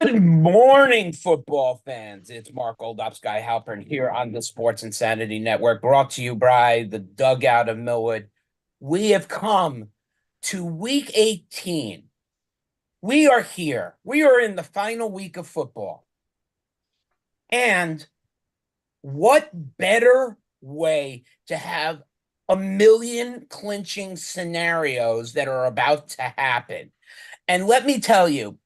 Good morning, football fans. It's Mark Oldop, Sky Halpern here on the Sports Insanity Network, brought to you by the Dugout of Millwood. We have come to week 18. We are here. We are in the final week of football. And what better way to have a million clinching scenarios that are about to happen? And let me tell you,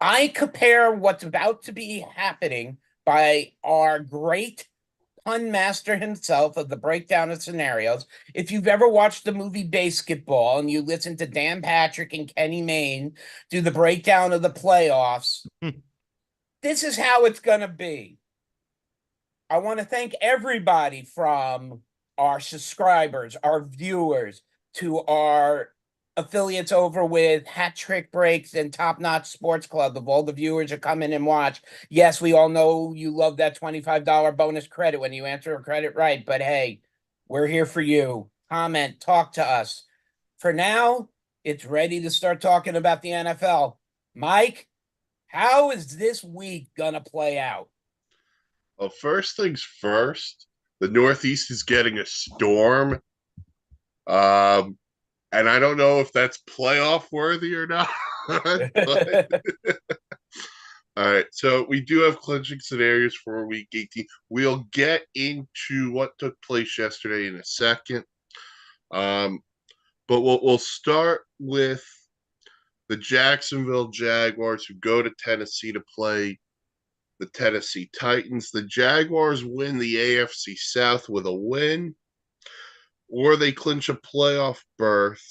I compare what's about to be happening by our great pun master himself of the breakdown of scenarios. If you've ever watched the movie Basketball and you listen to Dan Patrick and Kenny Mayne do the breakdown of the playoffs, this is how it's going to be. I want to thank everybody from our subscribers, our viewers, to our affiliates over with Hat Trick Breaks and Top Notch Sports Club. Of all the viewers that come in and watch, yes, we all know you love that $25 bonus credit when you answer a credit right. But hey, we're here for you. Comment, talk to us. For now, it's ready to start talking about the NFL. Mike, how is this week gonna play out? Well, first things first, the Northeast is getting a storm. Um, and I don't know if that's playoff worthy or not. But, all right, so we do have clinching scenarios for week 18. We'll get into what took place yesterday in a second. Um, but we'll start with the Jacksonville Jaguars who go to Tennessee to play the Tennessee Titans. The Jaguars win the AFC South with a win, or they clinch a playoff berth.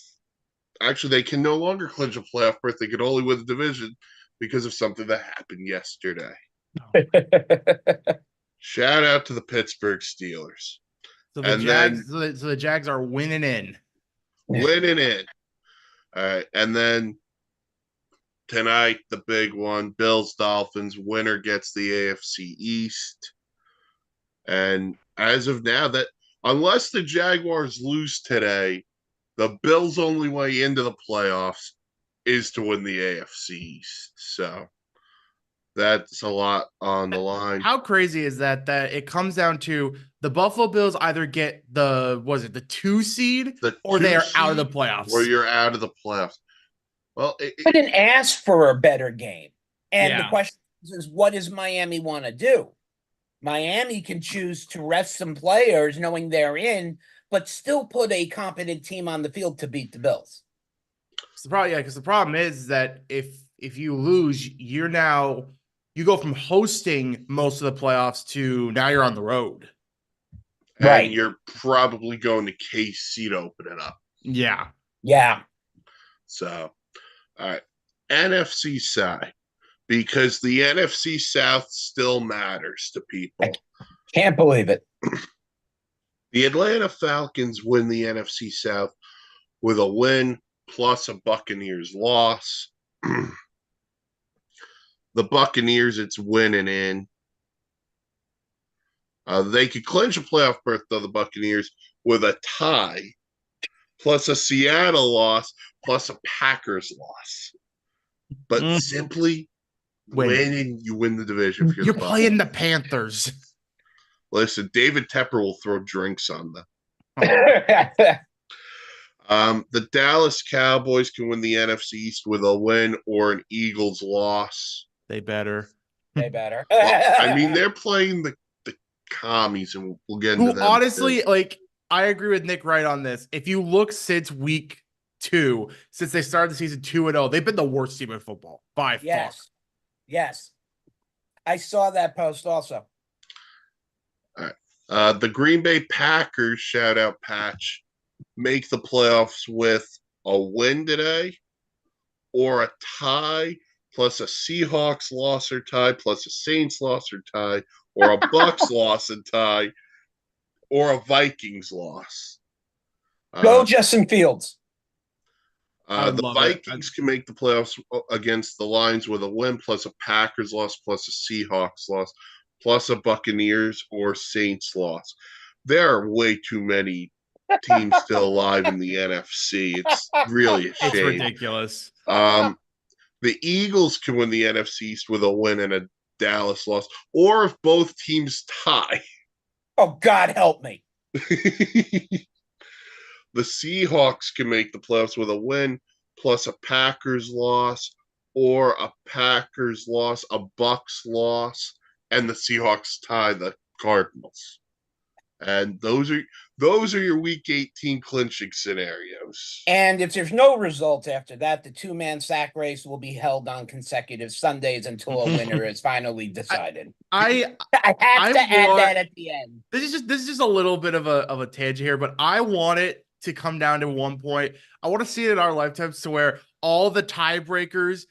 Actually, they can no longer clinch a playoff berth. They could only win the division because of something that happened yesterday. Shout out to the Pittsburgh Steelers. So the And Jags, then so the Jags are winning in. winning in. All right. And then tonight, the big one, Bills Dolphins, winner gets the AFC East. And as of now, that unless the Jaguars lose today, the Bills' only way into the playoffs is to win the AFC East. So that's a lot on the line. How crazy is that? That it comes down to the Buffalo Bills either get the 2 seed or they are out of the playoffs. Or you're out of the playoffs. Well, I didn't ask for a better game. And the Yeah. question is, what does Miami want to do? Miami can choose to rest some players knowing they're in, but still put a competent team on the field to beat the Bills. Because the problem is that if you lose, you go from hosting most of the playoffs to now you're on the road. And Right. you're probably going to KC to open it up. Yeah. Yeah. So, all right. NFC side, because the NFC South still matters to people. Can't believe it. The Atlanta Falcons win the NFC South with a win plus a Buccaneers loss. The Buccaneers, it's winning in. They could clinch a playoff berth, though, the Buccaneers, with a tie, plus a Seattle loss, plus a Packers loss. But simply winning, you win the division. You're playing the Panthers. Listen, David Tepper will throw drinks on them. The Dallas Cowboys can win the NFC East with a win or an Eagles loss. They better. They better. Well, I mean, they're playing the commies, and we'll get into that. Honestly, I agree with Nick Wright on this. If you look since week 2, since they started the season 2-0, they've been the worst team in football by far. Yes. I saw that post also. All right. The Green Bay Packers, shout out Patch, make the playoffs with a win today or a tie plus a Seahawks loss or tie plus a Saints loss or tie or a Bucks loss and tie or a Vikings loss. Go Justin Fields. The Vikings can make the playoffs against the Lions with a win plus a Packers loss plus a Seahawks loss plus a Buccaneers or Saints loss. There are way too many teams still alive in the NFC. It's really a shame. It's ridiculous. The Eagles can win the NFC East with a win and a Dallas loss, or if both teams tie. Oh, God help me. The Seahawks can make the playoffs with a win plus a Packers loss, or a Packers loss, a Bucks loss, and the Seahawks tie the Cardinals. And those are your week 18 clinching scenarios. And if there's no results after that, the two-man sack race will be held on consecutive Sundays until a winner is finally decided. I I have to add want- that at the end. This is just a little bit of a tangent here, but I want it to come down to one point. I want to see it in our lifetimes to where all the tiebreakers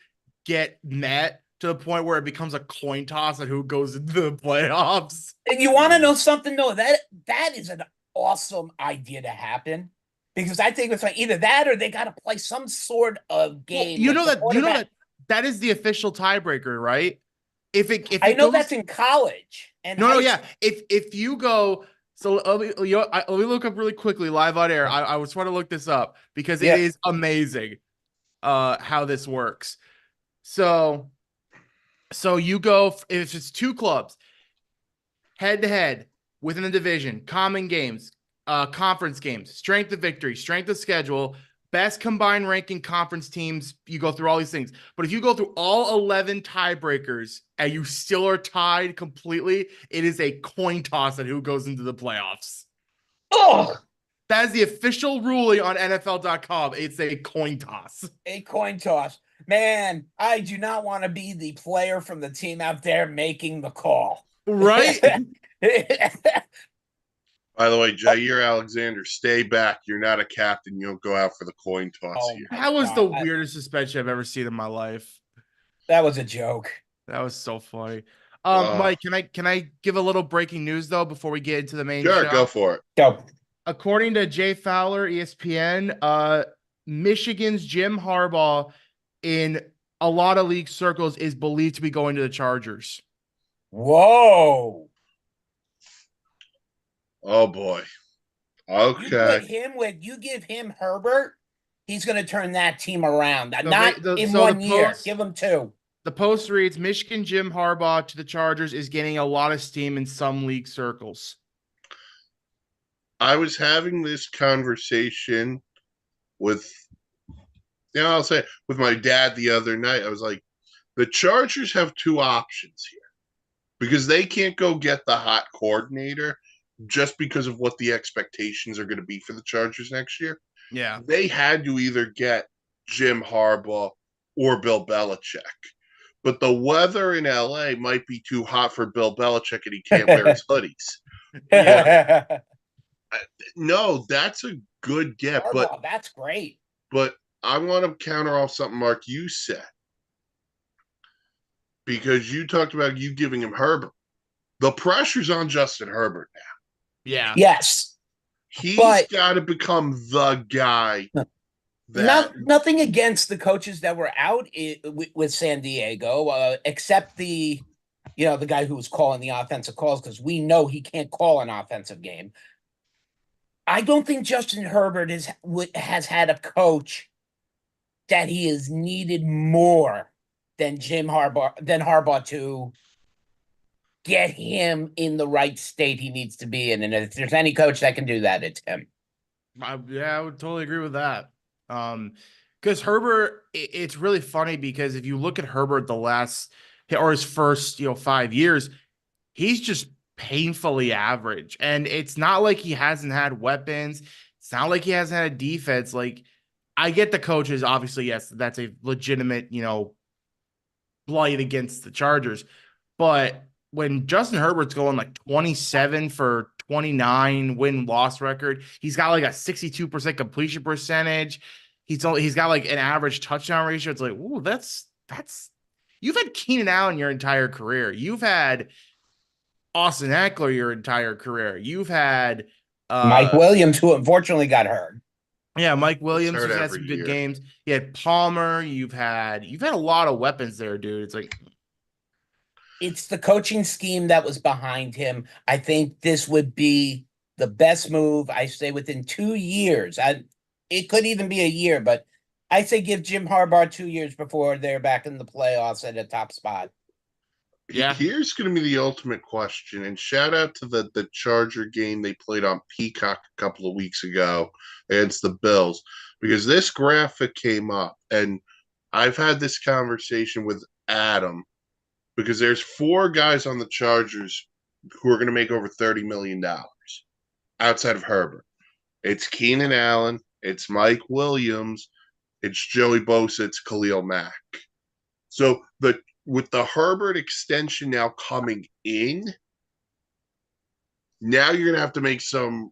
get met to the point where it becomes a coin toss on who goes into the playoffs. And you want to know something, though? That is an awesome idea to happen. Because I think it's like either that or they got to play some sort of game. Well, that is the official tiebreaker, right? If I know that's in college. And yeah. If you go, so let me look up really quickly live on air. I was trying to look this up because it is amazing how this works. So you go if it's two clubs head to head within the division, common games, conference games, strength of victory, strength of schedule, best combined ranking conference teams. You go through all these things. But if you go through all 11 tiebreakers and you still are tied completely, it is a coin toss on who goes into the playoffs. Oh, that is the official ruling on NFL.com. It's a coin toss. A coin toss. Man, I do not want to be the player from the team out there making the call. Right? By the way, Jair Alexander, stay back. You're not a captain. You don't go out for the coin toss here. That was the weirdest suspension I've ever seen in my life. That was a joke. That was so funny. Mike, can I give a little breaking news though before we get into the main show? Sure, go for it. Go. According to Jay Fowler, ESPN, Michigan's Jim Harbaugh in a lot of league circles is believed to be going to the Chargers. Whoa. Oh boy. Okay. You give him Herbert, he's going to turn that team around. Not in 1 year. Give him 2. The post reads, Michigan Jim Harbaugh to the Chargers is getting a lot of steam in some league circles. I was having this conversation with, I'll say with my dad the other night. I was like, the Chargers have 2 options here because they can't go get the hot coordinator just because of what the expectations are going to be for the Chargers next year. Yeah. They had to either get Jim Harbaugh or Bill Belichick. But the weather in LA might be too hot for Bill Belichick and he can't wear his hoodies. Yeah. No, that's a good get. Harbaugh, but that's great. But I want to counter off something, Mark, you said. Because you talked about you giving him Herbert. The pressure's on Justin Herbert now. Yeah. Yes. He's got to become the guy. Nothing against the coaches that were out with San Diego, except the guy who was calling the offensive calls, because we know he can't call an offensive game. I don't think Justin Herbert has had a coach that he has needed more than Harbaugh to get him in the right state he needs to be in. And if there's any coach that can do that, it's him. I would totally agree with that. Because Herbert, it's really funny because if you look at Herbert his first 5 years, he's just painfully average. And it's not like he hasn't had weapons. It's not like he hasn't had a defense. Like, I get the coaches, obviously, yes, that's a legitimate, blight against the Chargers. But when Justin Herbert's going like 27 for 29 win-loss record, he's got like a 62% completion percentage. He's got like an average touchdown ratio. It's like, ooh, that's you've had Keenan Allen your entire career. You've had Austin Eckler your entire career. You've had Mike Williams, who unfortunately got hurt. Yeah, Mike Williams has had some good games. You had Palmer. You've had a lot of weapons there, dude. It's like it's the coaching scheme that was behind him. I think this would be the best move. I say within 2 years. It could even be a year, but I say give Jim Harbaugh 2 years before they're back in the playoffs at a top spot. Yeah. Here's going to be the ultimate question, and shout out to the Charger game they played on Peacock a couple of weeks ago against the Bills, because this graphic came up, and I've had this conversation with Adam, because there's 4 guys on the Chargers who are going to make over $30 million outside of Herbert. It's Keenan Allen, it's Mike Williams, it's Joey Bosa, it's Khalil Mack. So with the Herbert extension now coming in, now you're going to have to make some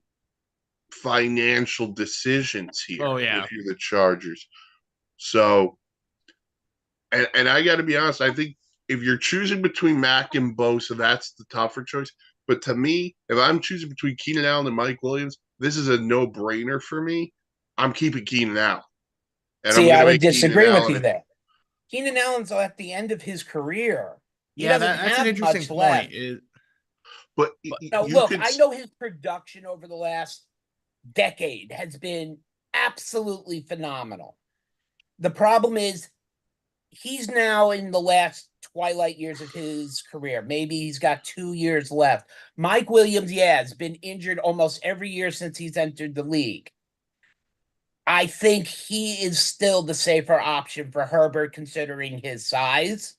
financial decisions here. Oh, yeah. If you're the Chargers. So, and I got to be honest, I think if you're choosing between Mack and Bosa, that's the tougher choice. But to me, if I'm choosing between Keenan Allen and Mike Williams, this is a no-brainer for me. I'm keeping Keenan Allen. And See, I'm I going to would make Keenan disagree with Allen you there. Keenan Allen's at the end of his career. He Yeah, doesn't that's an have interesting much point. left. But Now, you look, could I know his production over the last decade has been absolutely phenomenal. The problem is he's now in the last twilight years of his career. Maybe he's got 2 years left. Mike Williams, has been injured almost every year since he's entered the league. I think he is still the safer option for Herbert, considering his size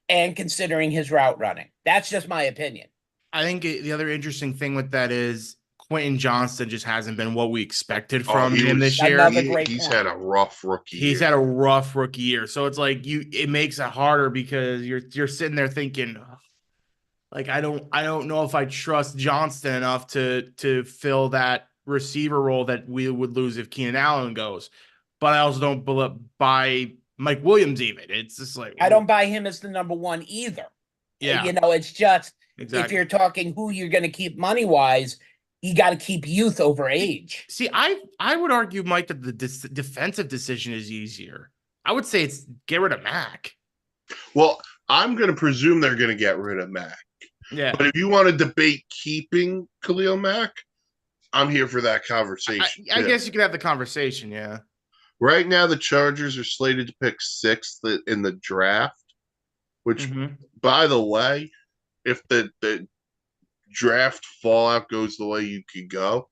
and considering his route running. That's just my opinion. I think the other interesting thing with that is Quentin Johnston just hasn't been what we expected from him this year. Another great he's point. had a rough rookie He's year. had a rough rookie year. So it's like it makes it harder because you're sitting there thinking, like, I don't know if I trust Johnston enough to fill that receiver role that we would lose if Keenan Allen goes. But I also don't buy Mike Williams even. It's just like, I don't buy him as the number one either. Yeah. It's just Exactly. if you're talking who you're going to keep money-wise, you got to keep youth over age. See, I would argue, Mike, that the defensive decision is easier. I would say it's get rid of Mack. Well, I'm going to presume they're going to get rid of Mack. Yeah. But if you want to debate keeping Khalil Mack, I'm here for that conversation. I guess you could have the conversation, yeah. Right now, the Chargers are slated to pick 6th in the draft, which, by the way, if the draft fallout goes the way you could go,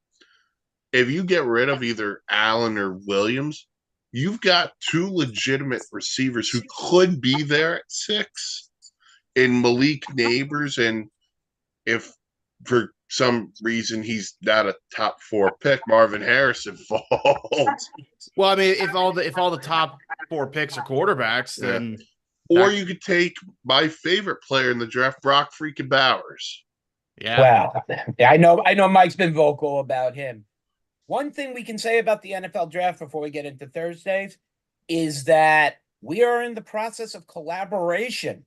if you get rid of either Allen or Williams, you've got 2 legitimate receivers who could be there at 6 in Malik Neighbors, and if for some reason he's not a top 4 pick, Marvin Harrison falls. Well, I mean, if all the top 4 picks are quarterbacks, then or you could take my favorite player in the draft, Brock freaking Bowers. Yeah. Wow. I know Mike's been vocal about him. One thing we can say about the NFL draft before we get into Thursdays is that we are in the process of collaboration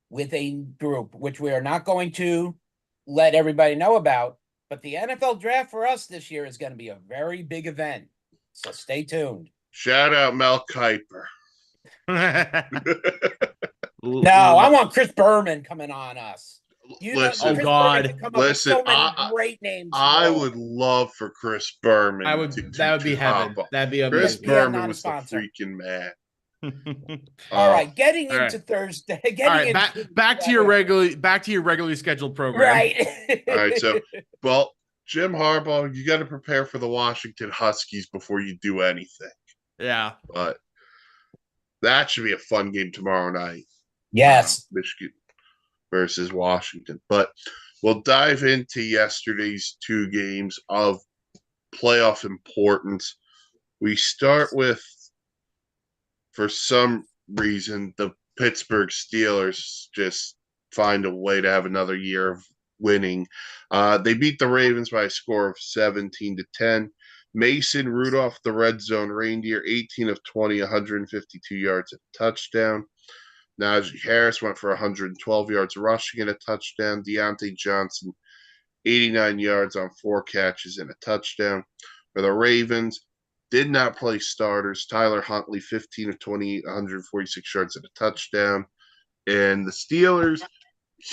with a group, which we are not going to let everybody know about. But the NFL draft for us this year is going to be a very big event. So stay tuned. Shout out Mel Kiper. No, I want Chris Berman coming on us. Listen, Chris God. Listen, so many great names. I would love for Chris Berman. That would be heaven. That'd be amazing. Chris Berman was the freaking man. All right, getting into Thursday. Back to your regularly scheduled program. Right. All right. So, well, Jim Harbaugh, you got to prepare for the Washington Huskies before you do anything. Yeah. But that should be a fun game tomorrow night. Yes. Michigan versus Washington. But we'll dive into yesterday's 2 games of playoff importance. We start with, for some reason, the Pittsburgh Steelers just find a way to have another year of winning. They beat the Ravens by a score of 17-10. Mason Rudolph, the red zone reindeer, 18 of 20, 152 yards and a touchdown. Najee Harris went for 112 yards rushing and a touchdown. Deontay Johnson, 89 yards on 4 catches and a touchdown. For the Ravens, did not play starters. Tyler Huntley, 15 of 28, 146 yards and a touchdown. And the Steelers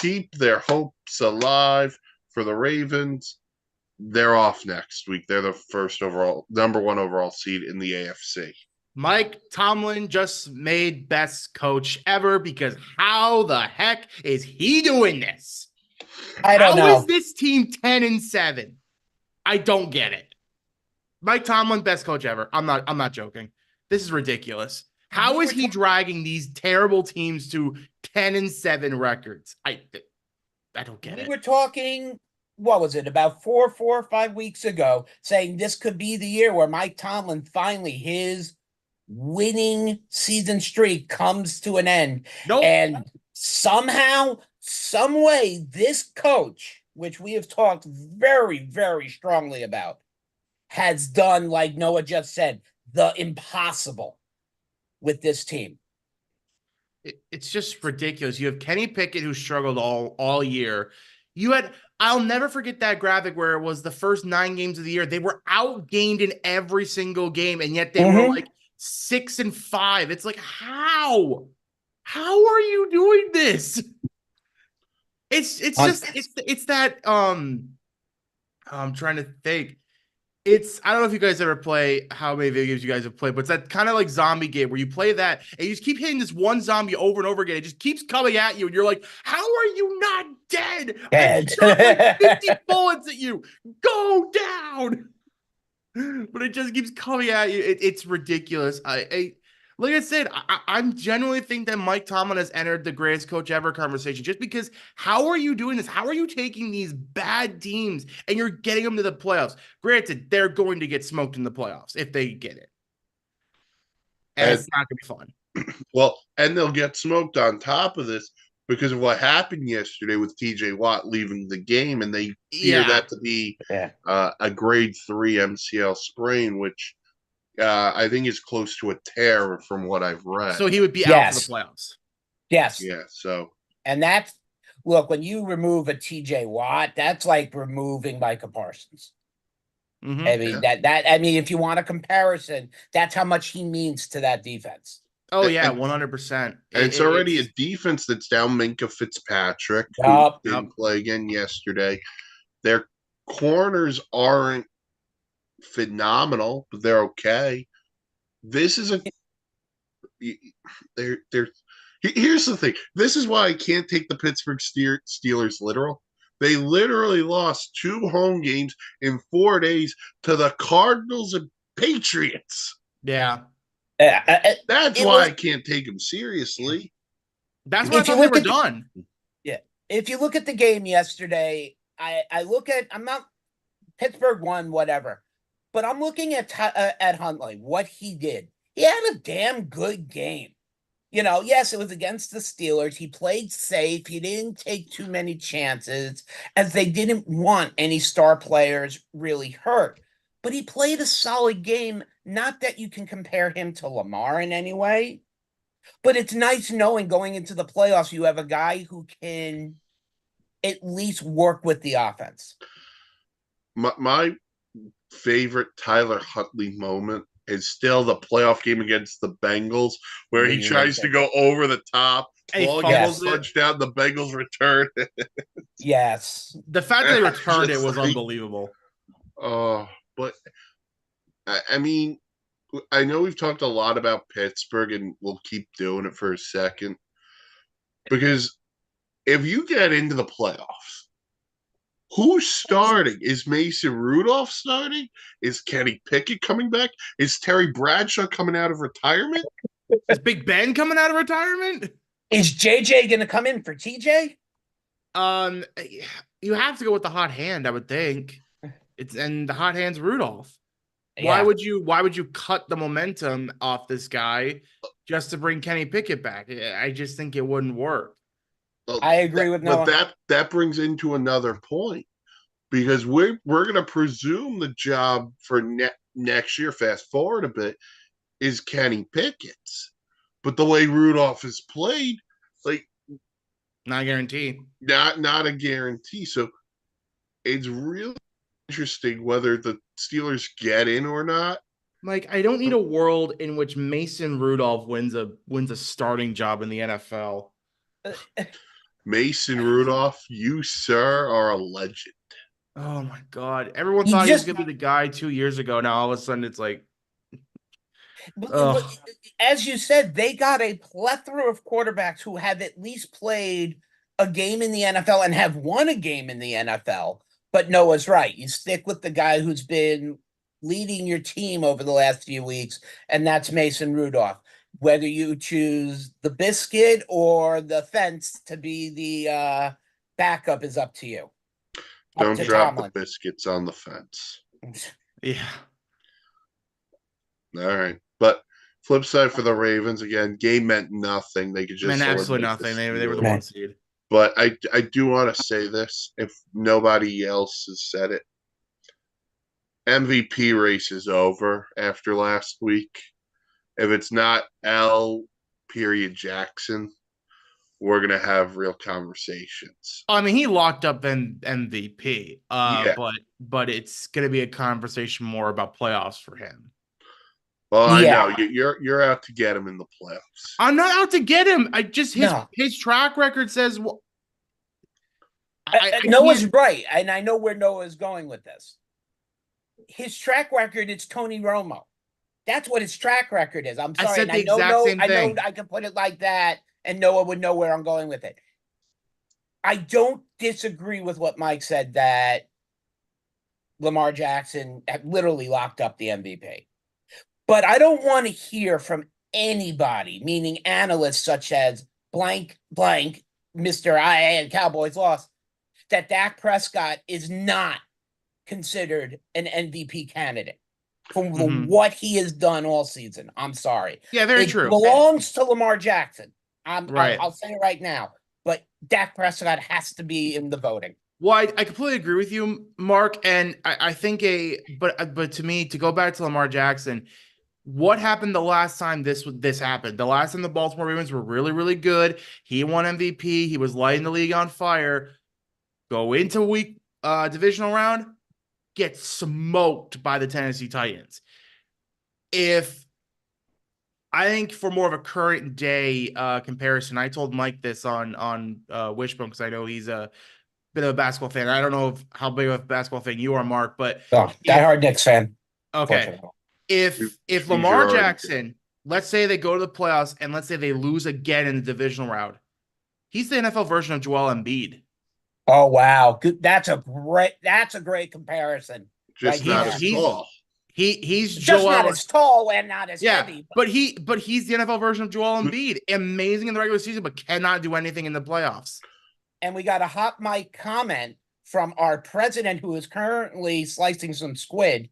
keep their hopes alive. For the Ravens, They're off next week. They're the number one overall seed in the AFC. Mike Tomlin just made best coach ever because how the heck is he doing this? I don't How is know. this team 10-7? I don't get it. Mike Tomlin, best coach ever. I'm not joking. This is ridiculous. How is he dragging these terrible teams to 10-7 records? I don't get We it. were talking, what was it, about 4 or 5 weeks ago, saying this could be the year where Mike Tomlin finally his winning season streak comes to an end. Nope. And somehow, some way, this coach, which we have talked very, very strongly about, has done, like Noah just said, the impossible with this team. It's just ridiculous. You have Kenny Pickett who struggled all year. I'll never forget that graphic where it was the first 9 games of the year. They were outgained in every single game, and yet they were like 6-5. It's like, how? How are you doing this? It's just it's that I'm trying to think. I don't know if you guys ever play how many video games you guys have played, but it's that kind of like zombie game where you play that and you just keep hitting this one zombie over and over again. It just keeps coming at you, and you're like, how are you not dead? I shot like 50 bullets at you. Go down. But it just keeps coming at you. It's ridiculous. Like I said, I'm genuinely think that Mike Tomlin has entered the greatest coach ever conversation just because how are you doing this? How are you taking these bad teams and you're getting them to the playoffs? Granted, they're going to get smoked in the playoffs if they get it. And it's not going to be fun. Well, and they'll get smoked on top of this because of what happened yesterday with TJ Watt leaving the game, and they fear that to be a grade 3 MCL sprain, which I think is close to a tear from what I've read. So he would be out for the playoffs. Yes. Yeah. So, and that's look, when you remove a TJ Watt, that's like removing Micah Parsons. Mm-hmm. I mean, I mean, if you want a comparison, that's how much he means to that defense. Oh, yeah, 100%. And it's already a defense that's down Minkah Fitzpatrick, who didn't play again yesterday. Their corners aren't phenomenal, but they're okay. This is here's the thing. This is why I can't take the Pittsburgh Steelers literal. They literally lost 2 home games in 4 days to the Cardinals and Patriots. Yeah. That's why I can't take them seriously. That's why I thought they were done. Yeah. If you look at the game yesterday, I look at, I'm not, Pittsburgh won, whatever. But I'm looking at Huntley, what he did. He had a damn good game. You know, yes, it was against the Steelers. He played safe. He didn't take too many chances, as they didn't want any star players really hurt. But he played a solid game. Not that you can compare him to Lamar in any way, but it's nice knowing going into the playoffs you have a guy who can at least work with the offense. My favorite Tyler Huntley moment is still the playoff game against the Bengals, where he tries to go over the top, ball gets punched out, the Bengals return. Yes. The fact that they returned it was unbelievable. But I mean, I know we've talked a lot about Pittsburgh, and we'll keep doing it for a second, because if you get into the playoffs, who's starting? Is Mason Rudolph starting? Is Kenny Pickett coming back? Is Terry Bradshaw coming out of retirement? Is Big Ben coming out of retirement? Is JJ going to come in for TJ? You have to go with the hot hand, I would think. And the hot hand's Rudolph. Yeah. Why would you cut the momentum off this guy just to bring Kenny Pickett back? I just think it wouldn't work. I agree with Noah. But that brings into another point, because we're going to presume the job for next year, fast forward a bit, is Kenny Pickett's. But the way Rudolph is played, like, not a guarantee. Not a guarantee. So it's really interesting whether the Steelers get in or not. Mike, I don't need a world in which Mason Rudolph wins a starting job in the NFL. Mason Rudolph, you, sir, are a legend. Oh my God. Everyone He thought he was just gonna be the guy 2 years ago. Now all of a sudden it's like, but oh, as you said, they got a plethora of quarterbacks who have at least played a game in the NFL and have won a game in the NFL. But Noah's right. You stick with the guy who's been leading your team over the last few weeks, and that's Mason Rudolph. Whether you choose the biscuit or the fence to be the backup is up to you. Up Don't to drop the Tomlin. biscuits on the fence. yeah. All right. But flip side for the Ravens, again, game meant nothing. They could Man, just absolutely eliminate the nothing. They were the Steelers. one seed. But I do want to say this, if nobody else has said it. MVP race is over after last week. If it's not L. Jackson, we're gonna have real conversations. I mean, he locked up MVP. Yeah. But it's gonna be a conversation more about playoffs for him. Well, I know Yeah. you're out to get him in the playoffs. I'm not out to get him. I just No. his track record says I Noah's can't. right, and I know where Noah is going with this. His track record is Tony Romo. That's what his track record is. I'm I sorry, said and the exact same I know thing. I can put it like that, and Noah would know where I'm going with it. I don't disagree with what Mike said that Lamar Jackson literally locked up the MVP. But I don't want to hear from anybody, meaning analysts such as blank, blank, Mr. IA and Cowboys lost, that Dak Prescott is not considered an MVP candidate for what he has done all season. I'm sorry. Yeah, very It true. belongs to Lamar Jackson. Right. I'll say it right now. But Dak Prescott has to be in the voting. Well, I completely agree with you, Mark, and I think but to me, to go back to Lamar Jackson, what happened the last time this happened? The last time the Baltimore Ravens were really, really good. He won MVP. He was lighting the league on fire. Go into week divisional round, get smoked by the Tennessee Titans. If I think for more of a current day comparison, I told Mike this on Wishbone because I know he's a bit of a basketball fan. I don't know how big of a basketball fan you are, Mark, but Diehard Knicks fan. okay. If He's Lamar your Jackson, let's say they go to the playoffs and let's say they lose again in the divisional round, he's the NFL version of Joel Embiid. Oh wow, that's a great comparison. just not as tall. He's just Joel, not as tall and not as yeah, heavy. but he's the NFL version of Joel Embiid. Amazing in the regular season, but cannot do anything in the playoffs. And we got a hot mic comment from our president, who is currently slicing some squid.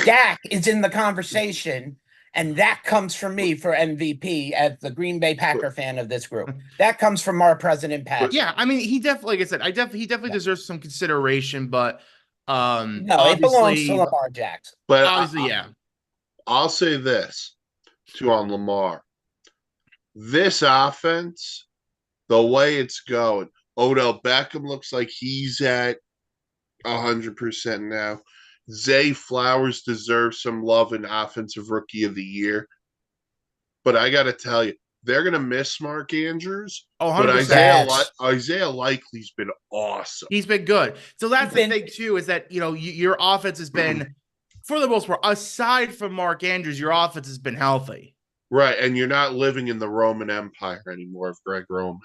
Dak is in the conversation, and that comes from me for MVP as the Green Bay Packer fan of this group. That comes from our president, Pat. Yeah, I mean, he definitely, like I said, he definitely deserves some consideration, but no, it belongs to Lamar Jackson. But obviously, yeah. I'll say this on Lamar. This offense, the way it's going, Odell Beckham looks like he's at 100% now. Zay Flowers deserves some love in Offensive Rookie of the Year. But I got to tell you, they're going to miss Mark Andrews. Oh, 100%. But Isaiah Likely's been awesome. He's been good. So that's the thing, too, is that, your offense has been, for the most part, aside from Mark Andrews, your offense has been healthy. Right, and you're not living in the Roman Empire anymore of Greg Roman.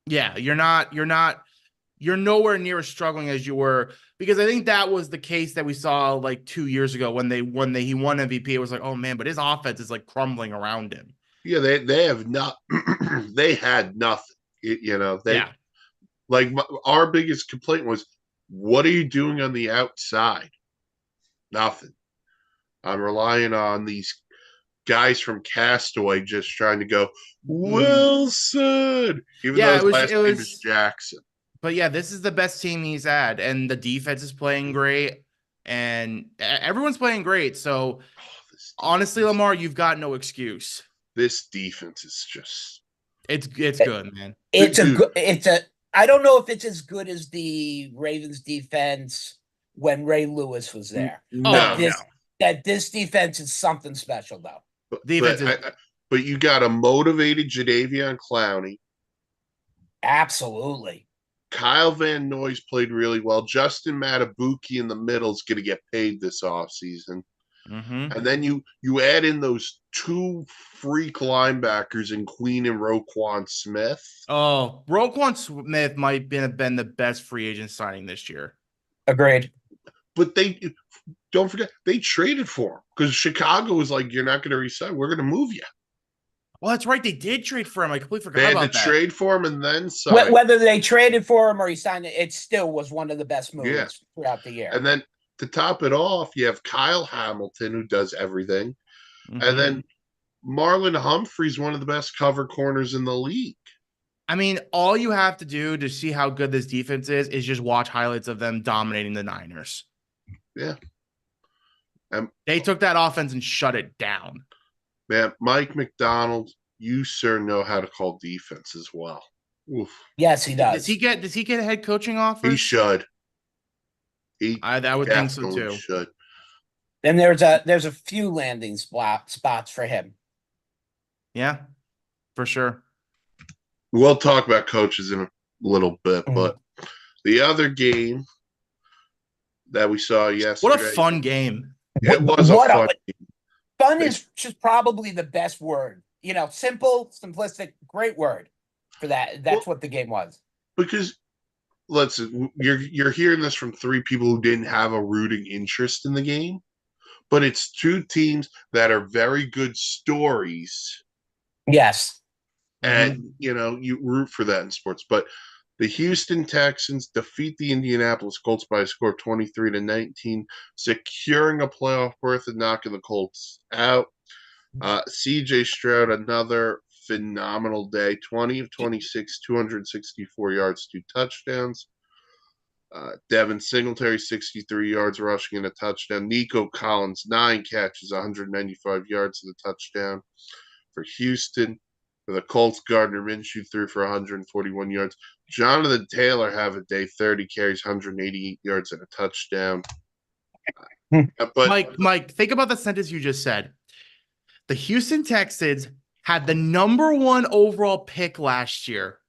Yeah, you're nowhere near as struggling as you were, because I think that was the case that we saw like 2 years ago when he won MVP. It was like, oh man, but his offense is like crumbling around him. Yeah, they have not. They had nothing. Like our biggest complaint was, what are you doing on the outside? Nothing. I'm relying on these guys from Castaway just trying to go Wilson, even though his last name is Jackson. But yeah, this is the best team he's had, and the defense is playing great, and everyone's playing great. So honestly, Lamar, you've got no excuse. This defense is just it's good, man. I don't know if it's as good as the Ravens defense when Ray Lewis was there. This defense is something special though. But you got a motivated Jadeveon Clowney. Absolutely. Kyle Van Noy's played really well. Justin Matabuki in the middle is going to get paid this offseason. Mm-hmm. And then you add in those two freak linebackers in Queen and Roquan Smith. Oh, Roquan Smith might have been the best free agent signing this year. Agreed. But they don't forget they traded for him because Chicago was like, "You're not going to resign. We're going to move you." Well, that's right. They did trade for him. I completely They forgot had to about that. trade for him and then sign. Whether they traded for him or he signed it, it still was one of the best moves Yeah. throughout the year. And then to top it off, you have Kyle Hamilton who does everything, and then Marlon Humphrey's one of the best cover corners in the league. I mean, all you have to do to see how good this defense is just watch highlights of them dominating the Niners. Yeah. They took that offense and shut it down. Man, Mike McDonald, you sir know how to call defense as well. Oof. Yes, he does. Does he get a head coaching offer? He should. I would think so too. Should. And there's a few landing spots for him. Yeah, for sure. We'll talk about coaches in a little bit, but the other game that we saw yesterday. What a fun game. It was a fun game. Fun is just probably the best word. You know, simple, simplistic, great word for that. That's what the game was. Because listen, you're hearing this from three people who didn't have a rooting interest in the game, but it's two teams that are very good stories. Yes. And you root for that in sports. But the Houston Texans defeat the Indianapolis Colts by a score of 23-19, securing a playoff berth and knocking the Colts out. CJ Stroud, another phenomenal day, 20 of 26, 264 yards, 2 touchdowns. Devin Singletary, 63 yards rushing and a touchdown. Nico Collins, 9 catches, 195 yards and a touchdown for Houston. For the Colts, Gardner Minshew threw for 141 yards. Jonathan Taylor have a day, 30 carries, 188 yards and a touchdown. But Mike, think about the sentence you just said. The Houston Texans had the #1 overall pick last year.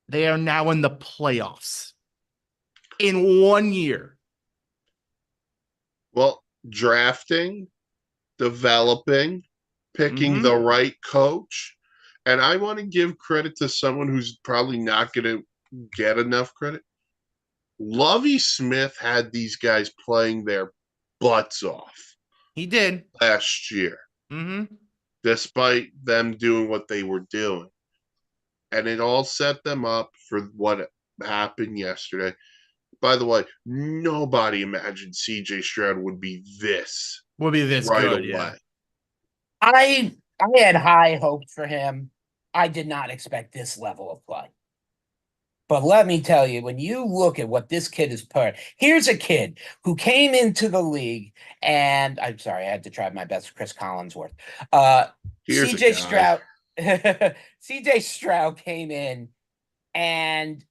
They are now in the playoffs in 1 year. Well, drafting, developing, picking the right coach. And I want to give credit to someone who's probably not going to get enough credit. Lovie Smith had these guys playing their butts off. He did. Last year. Despite them doing what they were doing. And it all set them up for what happened yesterday. By the way, nobody imagined CJ Stroud would be this. Right good, away. yeah. I had high hopes for him. I did not expect this level of play. But let me tell you, when you look at what this kid has put, here's a kid who came into the league, and I'm sorry, I had to try my best, Chris Collinsworth. CJ Stroud, CJ Stroud came in and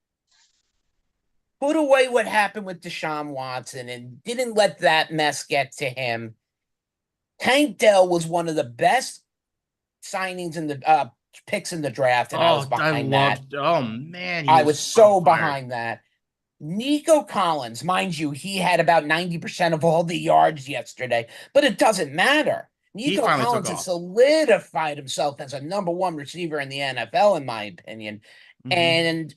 put away what happened with Deshaun Watson and didn't let that mess get to him. Tank Dell was one of the best signings in the picks in the draft, and I was behind that. Oh man, I was so behind that. Nico Collins, mind you, he had about 90% of all the yards yesterday, but it doesn't matter. Nico Collins has solidified himself as a #1 receiver in the NFL, in my opinion. And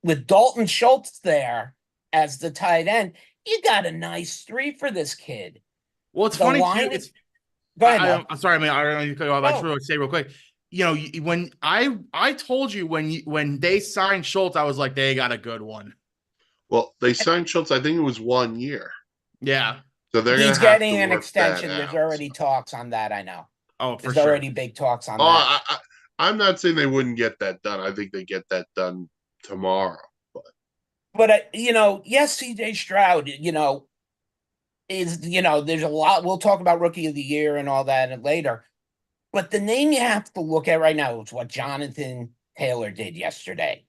with Dalton Schultz there as the tight end, you got a nice 3 for this kid. Well, it's funny too. Go ahead. I'm sorry, I mean, I don't know. You go. I just want to say real quick. You know, when I told you when they signed Schultz, I was like, they got a good one. Well, they signed Schultz. I think it was 1 year. Yeah. So he's getting an extension. There's already talks on that. I know. Oh, for There's sure. already big talks on that. I'm not saying they wouldn't get that done. I think they get that done tomorrow. But yes, CJ Stroud, is, there's a lot. We'll talk about Rookie of the Year and all that later. But the name you have to look at right now is what Jonathan Taylor did yesterday.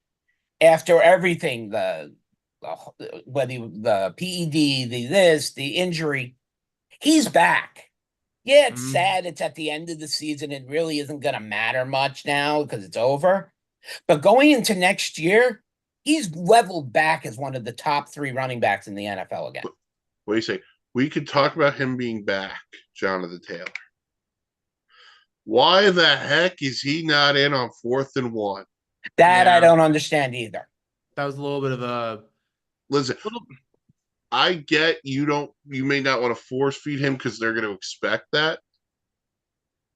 After everything, the PED, the injury, he's back. Yeah, it's sad. It's at the end of the season. It really isn't going to matter much now because it's over. But going into next year, he's leveled back as one of the top 3 running backs in the NFL again. What do you say? We could talk about him being back, Jonathan Taylor. Why the heck is he not in on 4th and 1? That I Yeah. don't understand either. That was a little bit of a Listen, little. I get you may not want to force feed him because they're going to expect that.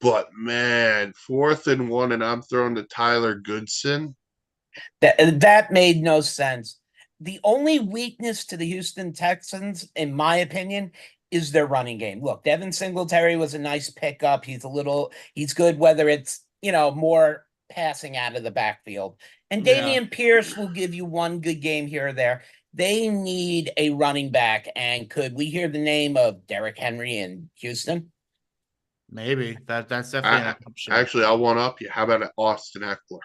But man, 4th and 1, and I'm throwing to Tyler Goodson. That made no sense. The only weakness to the Houston Texans, in my opinion, is their running game. Look, Devin Singletary was a nice pickup. He's good, whether it's, more passing out of the backfield. And Yeah. Dameon Pierce will give you one good game here or there. They need a running back. And could we hear the name of Derrick Henry in Houston? Maybe that's definitely an option. Actually, I'll one up you. How about Austin Eckler?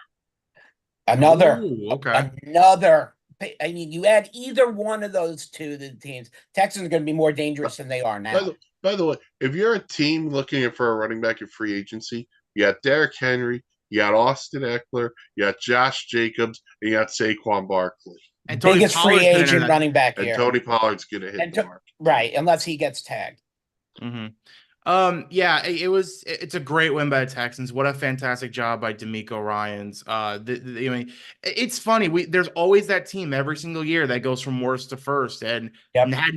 Another. Ooh, okay. Another. I mean, you add either one of those two to the teams, Texans are going to be more dangerous than they are now. By the way, if you're a team looking for a running back in free agency, you got Derrick Henry, you got Austin Eckler, you got Josh Jacobs, and you got Saquon Barkley. And Tony Biggest Pollard free agent running back And here. Tony Pollard's going to hit the mark. Right, unless he gets tagged. Mm-hmm. Yeah, it's a great win by the Texans. What a fantastic job by D'Amico Ryans. I mean, it's funny. There's always that team every single year that goes from worst to first, and I had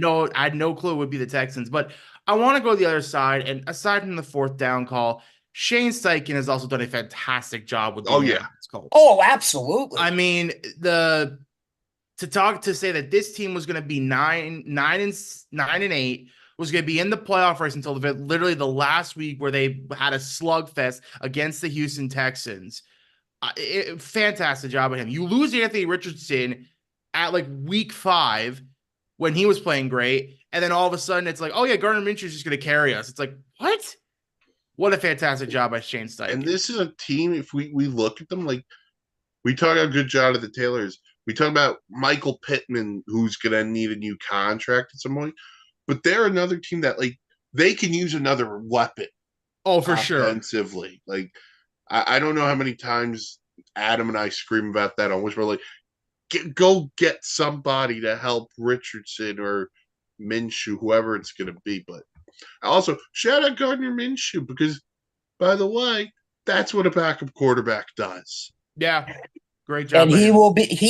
no clue it would be the Texans. But I want to go to the other side, and aside from the 4th down call, Shane Steichen has also done a fantastic job with the Colts. Oh, absolutely. I mean, to say that this team was going to be 9-8. Was going to be in the playoff race until literally the last week where they had a slugfest against the Houston Texans. Fantastic job of him. You lose Anthony Richardson at like week 5 when he was playing great, and then all of a sudden it's like, oh yeah, Gardner Minshew's just going to carry us. It's like, what? What a fantastic job by Shane Steichen. And this is a team, if we look at them, like we talk how good Jonathan Taylor is. We talk about Michael Pittman, who's going to need a new contract at some point. But they're another team that, like, they can use another weapon. Oh, for sure. Offensively. Like, I don't know how many times Adam and I scream about that on which we're like, go get somebody to help Richardson or Minshew, whoever it's going to be. But also, shout out Gardner Minshew because, by the way, that's what a backup quarterback does. Yeah. Great job. And he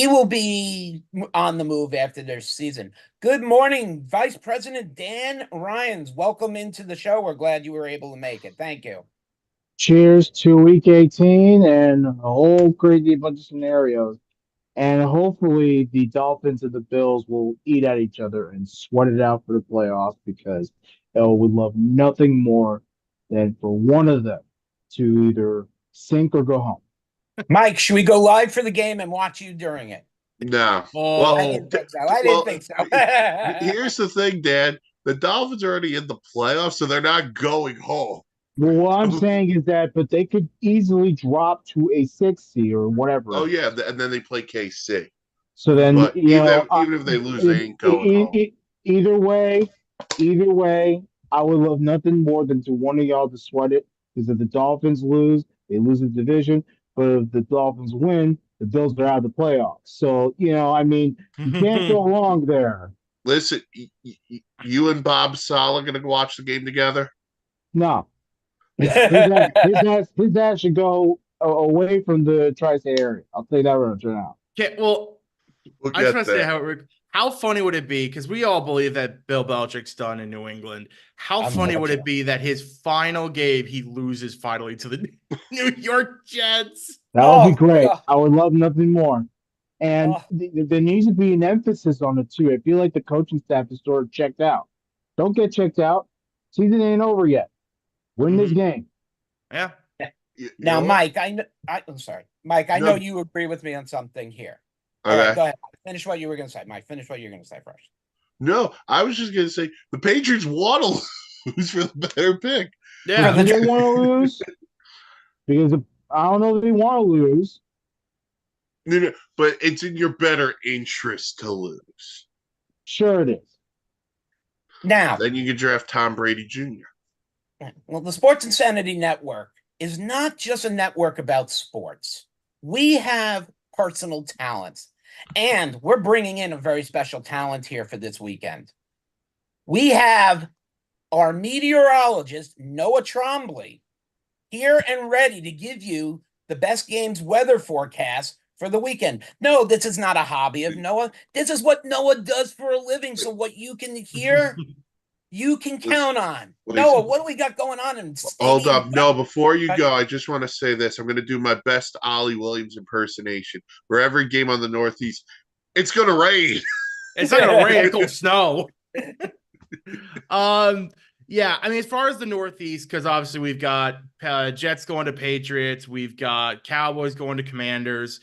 will be on the move after their season. Good morning, Vice President Dan Ryans. Welcome into the show. We're glad you were able to make it. Thank you. Cheers to week 18 and a whole crazy bunch of scenarios. And hopefully the Dolphins and the Bills will eat at each other and sweat it out for the playoffs because would love nothing more than for one of them to either sink or go home. Mike, should we go live for the game and watch you during it? No. Oh, well, I didn't think so. Here's the thing, Dan. The Dolphins are already in the playoffs, so they're not going home. Well, what I'm saying is that, but they could easily drop to a 6 seed or whatever. Oh, yeah, and then they play KC. So then, but even if they lose, they ain't going home. Either way, I would love nothing more than to one of y'all to sweat it. Because if the Dolphins lose, they lose the division. But if the Dolphins win, the Bills are out of the playoffs. So, I mean, you can't go wrong there. Listen, you and Bob Sala going to watch the game together? No. His dad should go away from the tri-state area. I'll tell you that right now. Okay, well, I just want to say how funny would it be? Because we all believe that Bill Belichick's done in New England. How funny would it be that his final game he loses finally to the New York Jets? That would be great. I would love nothing more. And there needs to be an emphasis on it too. I feel like the coaching staff is sort of checked out. Don't get checked out. Season ain't over yet. Win this game. Yeah. Now, Mike, I'm sorry. Mike, I know you agree with me on something here. All right, go ahead. Finish what you were going to say, Mike. Finish what you're going to say first. No, I was just going to say the Patriots want to lose for the better pick. Yeah. Do they want to lose? Because I don't know if they want to lose. No, but it's in your better interest to lose. Sure it is. Now. Then you can draft Tom Brady Jr. Well, the Sports Insanity Network is not just a network about sports. We have personal talents. And we're bringing in a very special talent here for this weekend. We have our meteorologist, Noah Trombley, here and ready to give you the best game's weather forecast for the weekend. No, this is not a hobby of Noah. This is what Noah does for a living. So what you can hear, you can count on. Noah, what do we got going on in Hold Stadium? up. No, before you go, I just want to say this. I'm going to do my best Ollie Williams impersonation. For every game on the Northeast, it's going to rain. It's not gonna rain, it's gonna snow. Yeah, I mean, as far as the Northeast, because obviously we've got Jets going to Patriots, we've got Cowboys going to Commanders,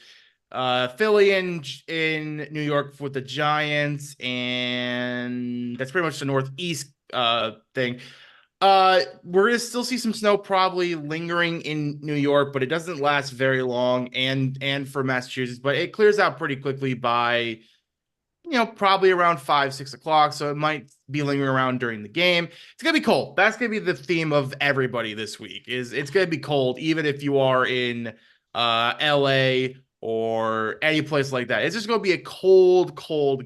Philly in New York with the Giants, and that's pretty much the Northeast thing. We're gonna still see some snow probably lingering in New York, but it doesn't last very long, and for Massachusetts, but it clears out pretty quickly by probably around 5-6 o'clock. So it might be lingering around during the game. It's gonna be cold. That's gonna be the theme of everybody this week. Is it's gonna be cold, even if you are in LA or any place like that. It's just gonna be a cold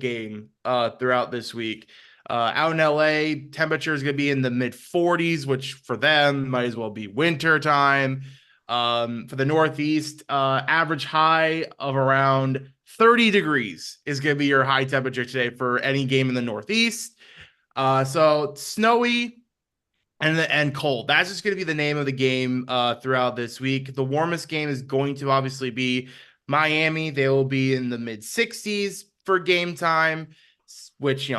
game throughout this week. Out in LA, temperature is gonna be in the mid 40s, which for them might as well be winter time. For the Northeast, average high of around 30 degrees is going to be your high temperature today for any game in the Northeast. So snowy and cold. That's just going to be the name of the game throughout this week. The warmest game is going to obviously be Miami. They will be in the mid 60s for game time, which,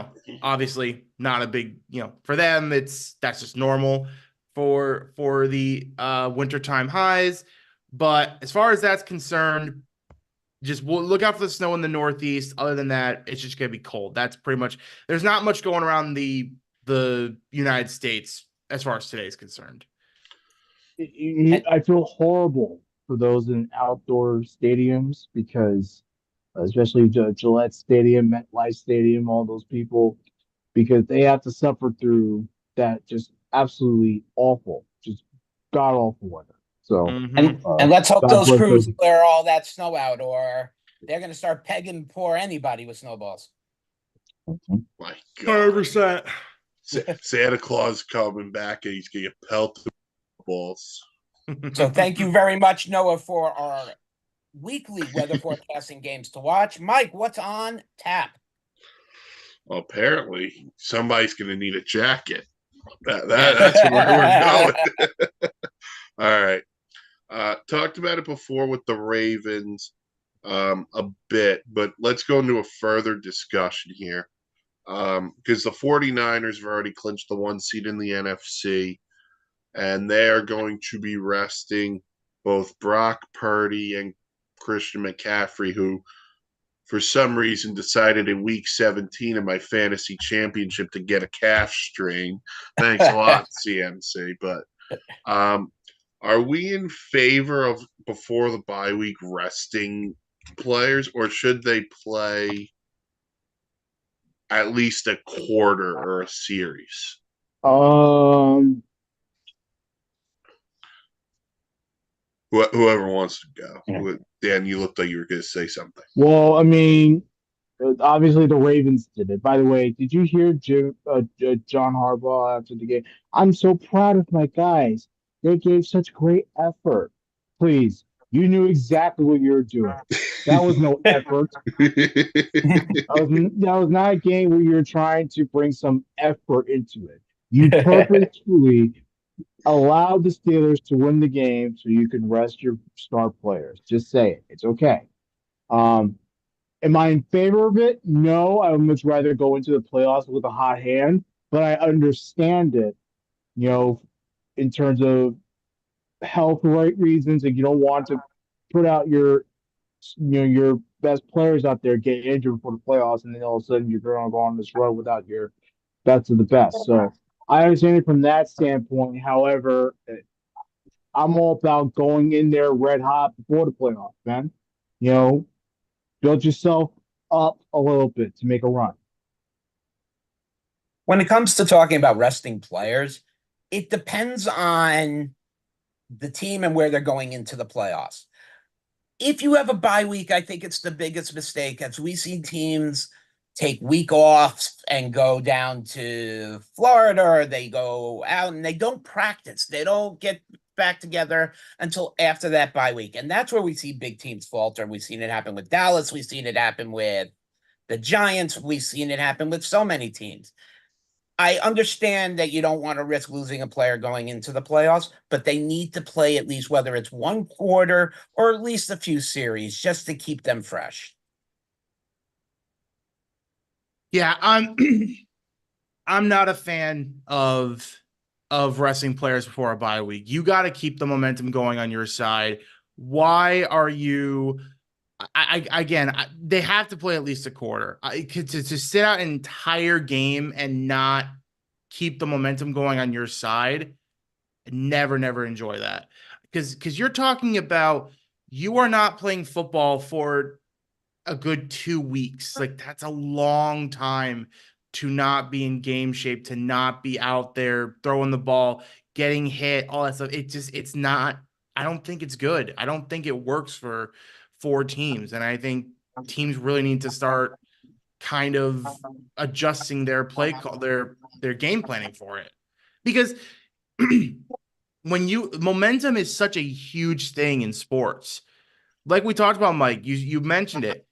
obviously not a big, for them, that's just normal for the wintertime highs. But as far as that's concerned, just look out for the snow in the Northeast. Other than that, it's just going to be cold. That's pretty much, there's not much going around the United States as far as today is concerned. I feel horrible for those in outdoor stadiums because, especially Gillette Stadium, MetLife Stadium, all those people, because they have to suffer through that just absolutely awful, just god awful weather. So, And let's hope God those bless crews those. clear all that snow out, or they're going to start pegging poor anybody with snowballs. My God. 100%. Santa Claus coming back and he's going to get pelted with balls. So thank you very much, Noah, for our weekly weather forecasting games to watch. Mike, what's on tap? Well, apparently, somebody's going to need a jacket. That's where we're going. All right. Talked about it before with the Ravens a bit, but let's go into a further discussion here. Because the 49ers have already clinched the 1 seed in the NFC, and they are going to be resting both Brock Purdy and Christian McCaffrey, who for some reason decided in week 17 of my fantasy championship to get a calf strain. Thanks a lot, CMC. But are we in favor of before the bye week resting players, or should they play at least a quarter or a series? Um, Whoever wants to go. Yeah. Dan, you looked like you were going to say something. well, I mean, obviously the Ravens did it. By the way, did you hear John Harbaugh after the game? I'm so proud of my guys. They gave such great effort. Please, you knew exactly what you were doing. That was no effort. That was not a game where you're trying to bring some effort into it. You purposefully allowed the Steelers to win the game so you can rest your star players. Just say it. It's okay. Um, Am I in favor of it? No, I would much rather go into the playoffs with a hot hand, but I understand it, in terms of health right reasons, and you don't want to put out your best players out there get injured before the playoffs, and then all of a sudden you're going to go on this road without your best of the best. So I understand it from that standpoint. However, I'm all about going in there red hot before the playoffs, man. Build yourself up a little bit to make a run. When it comes to talking about resting players, it depends on the team and where they're going into the playoffs. if you have a bye week, I think it's the biggest mistake as we see teams take week off and go down to Florida or they go out and they don't practice. They don't get back together until after that bye week. And that's where we see big teams falter. We've seen it happen with Dallas. We've seen it happen with the Giants. We've seen it happen with so many teams. I understand that you don't want to risk losing a player going into the playoffs, but they need to play at least whether it's one quarter or at least a few series just to keep them fresh. Yeah, I'm not a fan of resting players before a bye week. You got to keep the momentum going on your side. Why are you? They have to play at least a quarter. To sit out an entire game and not keep the momentum going on your side, never enjoy that. Because you're talking about you are not playing football for a good 2 weeks. Like that's a long time to not be in game shape, to not be out there throwing the ball, getting hit, all that stuff. It's not, I don't think it's good. I don't think it works for teams. And I think teams really need to start kind of adjusting their play call, their game planning for it. Because when you momentum is such a huge thing in sports. Like we talked about, Mike, you mentioned it.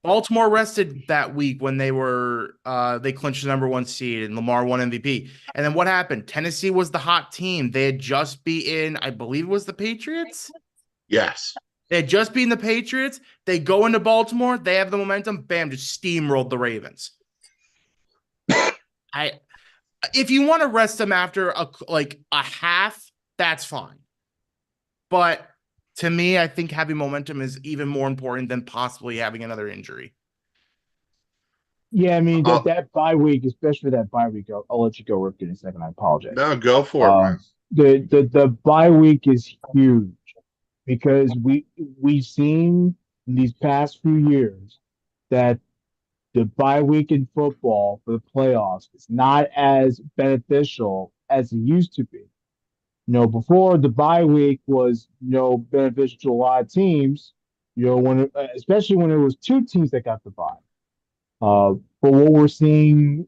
Baltimore rested that week when they clinched the number one seed and Lamar won MVP. And then what happened? Tennessee was the hot team. They had just beaten, I believe it was the Patriots. Yes. They had just beaten the Patriots. They go into Baltimore. They have the momentum. Bam, just steamrolled the Ravens. If you want to rest them after a half, that's fine. But to me, I think having momentum is even more important than possibly having another injury. Yeah, I mean that bye week, especially that bye week. I'll let you go, Rick, in a second. I apologize. No, go for it, man. The bye week is huge because we've seen in these past few years that the bye week in football for the playoffs is not as beneficial as it used to be. Before the bye week was, beneficial to a lot of teams, especially when it was two teams that got the bye. But what we're seeing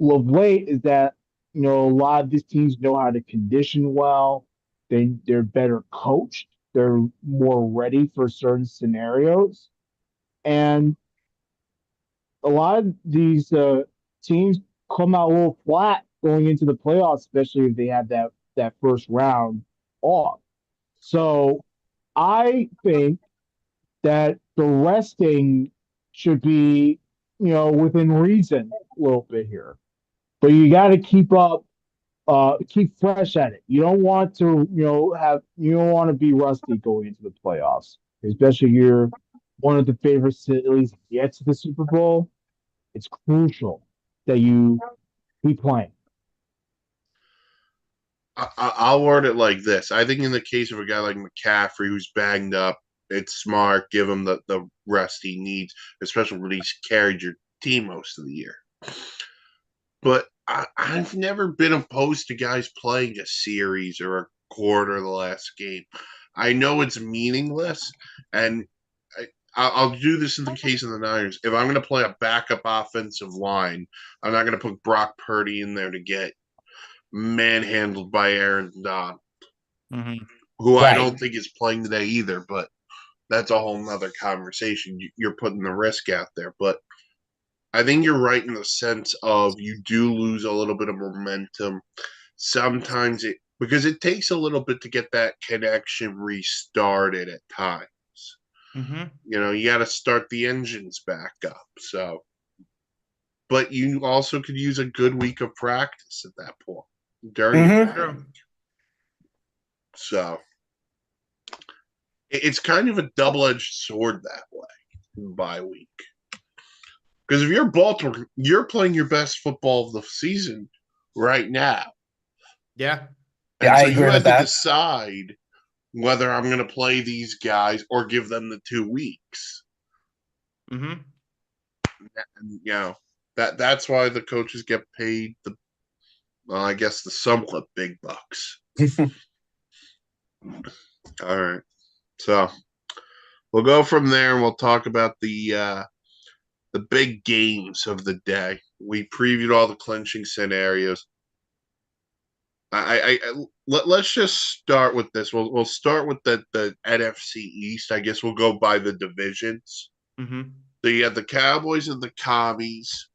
of late is that, a lot of these teams know how to condition well. They're better coached. They're more ready for certain scenarios. And a lot of these teams come out a little flat going into the playoffs, especially if they have that first round off. So I think that the resting should be, within reason a little bit here. But you got to keep fresh at it. You don't want to, you don't want to be rusty going into the playoffs, especially you're one of the favorites to at least get to the Super Bowl. It's crucial that you keep playing. I'll word it like this. I think in the case of a guy like McCaffrey who's banged up, it's smart. Give him the rest he needs, especially when he's carried your team most of the year. But I've never been opposed to guys playing a series or a quarter of the last game. I know it's meaningless, and I'll do this in the case of the Niners. If I'm going to play a backup offensive line, I'm not going to put Brock Purdy in there to get manhandled by Aaron Donald, who I don't think is playing today either, but that's a whole nother conversation. You're putting the risk out there. But I think you're right in the sense of you do lose a little bit of momentum. Sometimes because it takes a little bit to get that connection restarted at times. Mm-hmm. You got to start the engines back up. So, but you also could use a good week of practice at that point during the week. So it's kind of a double-edged sword that way, bye week. Because if you're Baltimore, you're playing your best football of the season right now. Yeah. And so you have to decide whether I'm going to play these guys or give them the 2 weeks. Mm-hmm. And, that's why the coaches get paid I guess the somewhat big bucks. All right. So we'll go from there and we'll talk about the big games of the day. We previewed all the clinching scenarios. Let's just start with this. We'll start with the NFC East. I guess we'll go by the divisions. Mm-hmm. So you have the Cowboys and the Commies,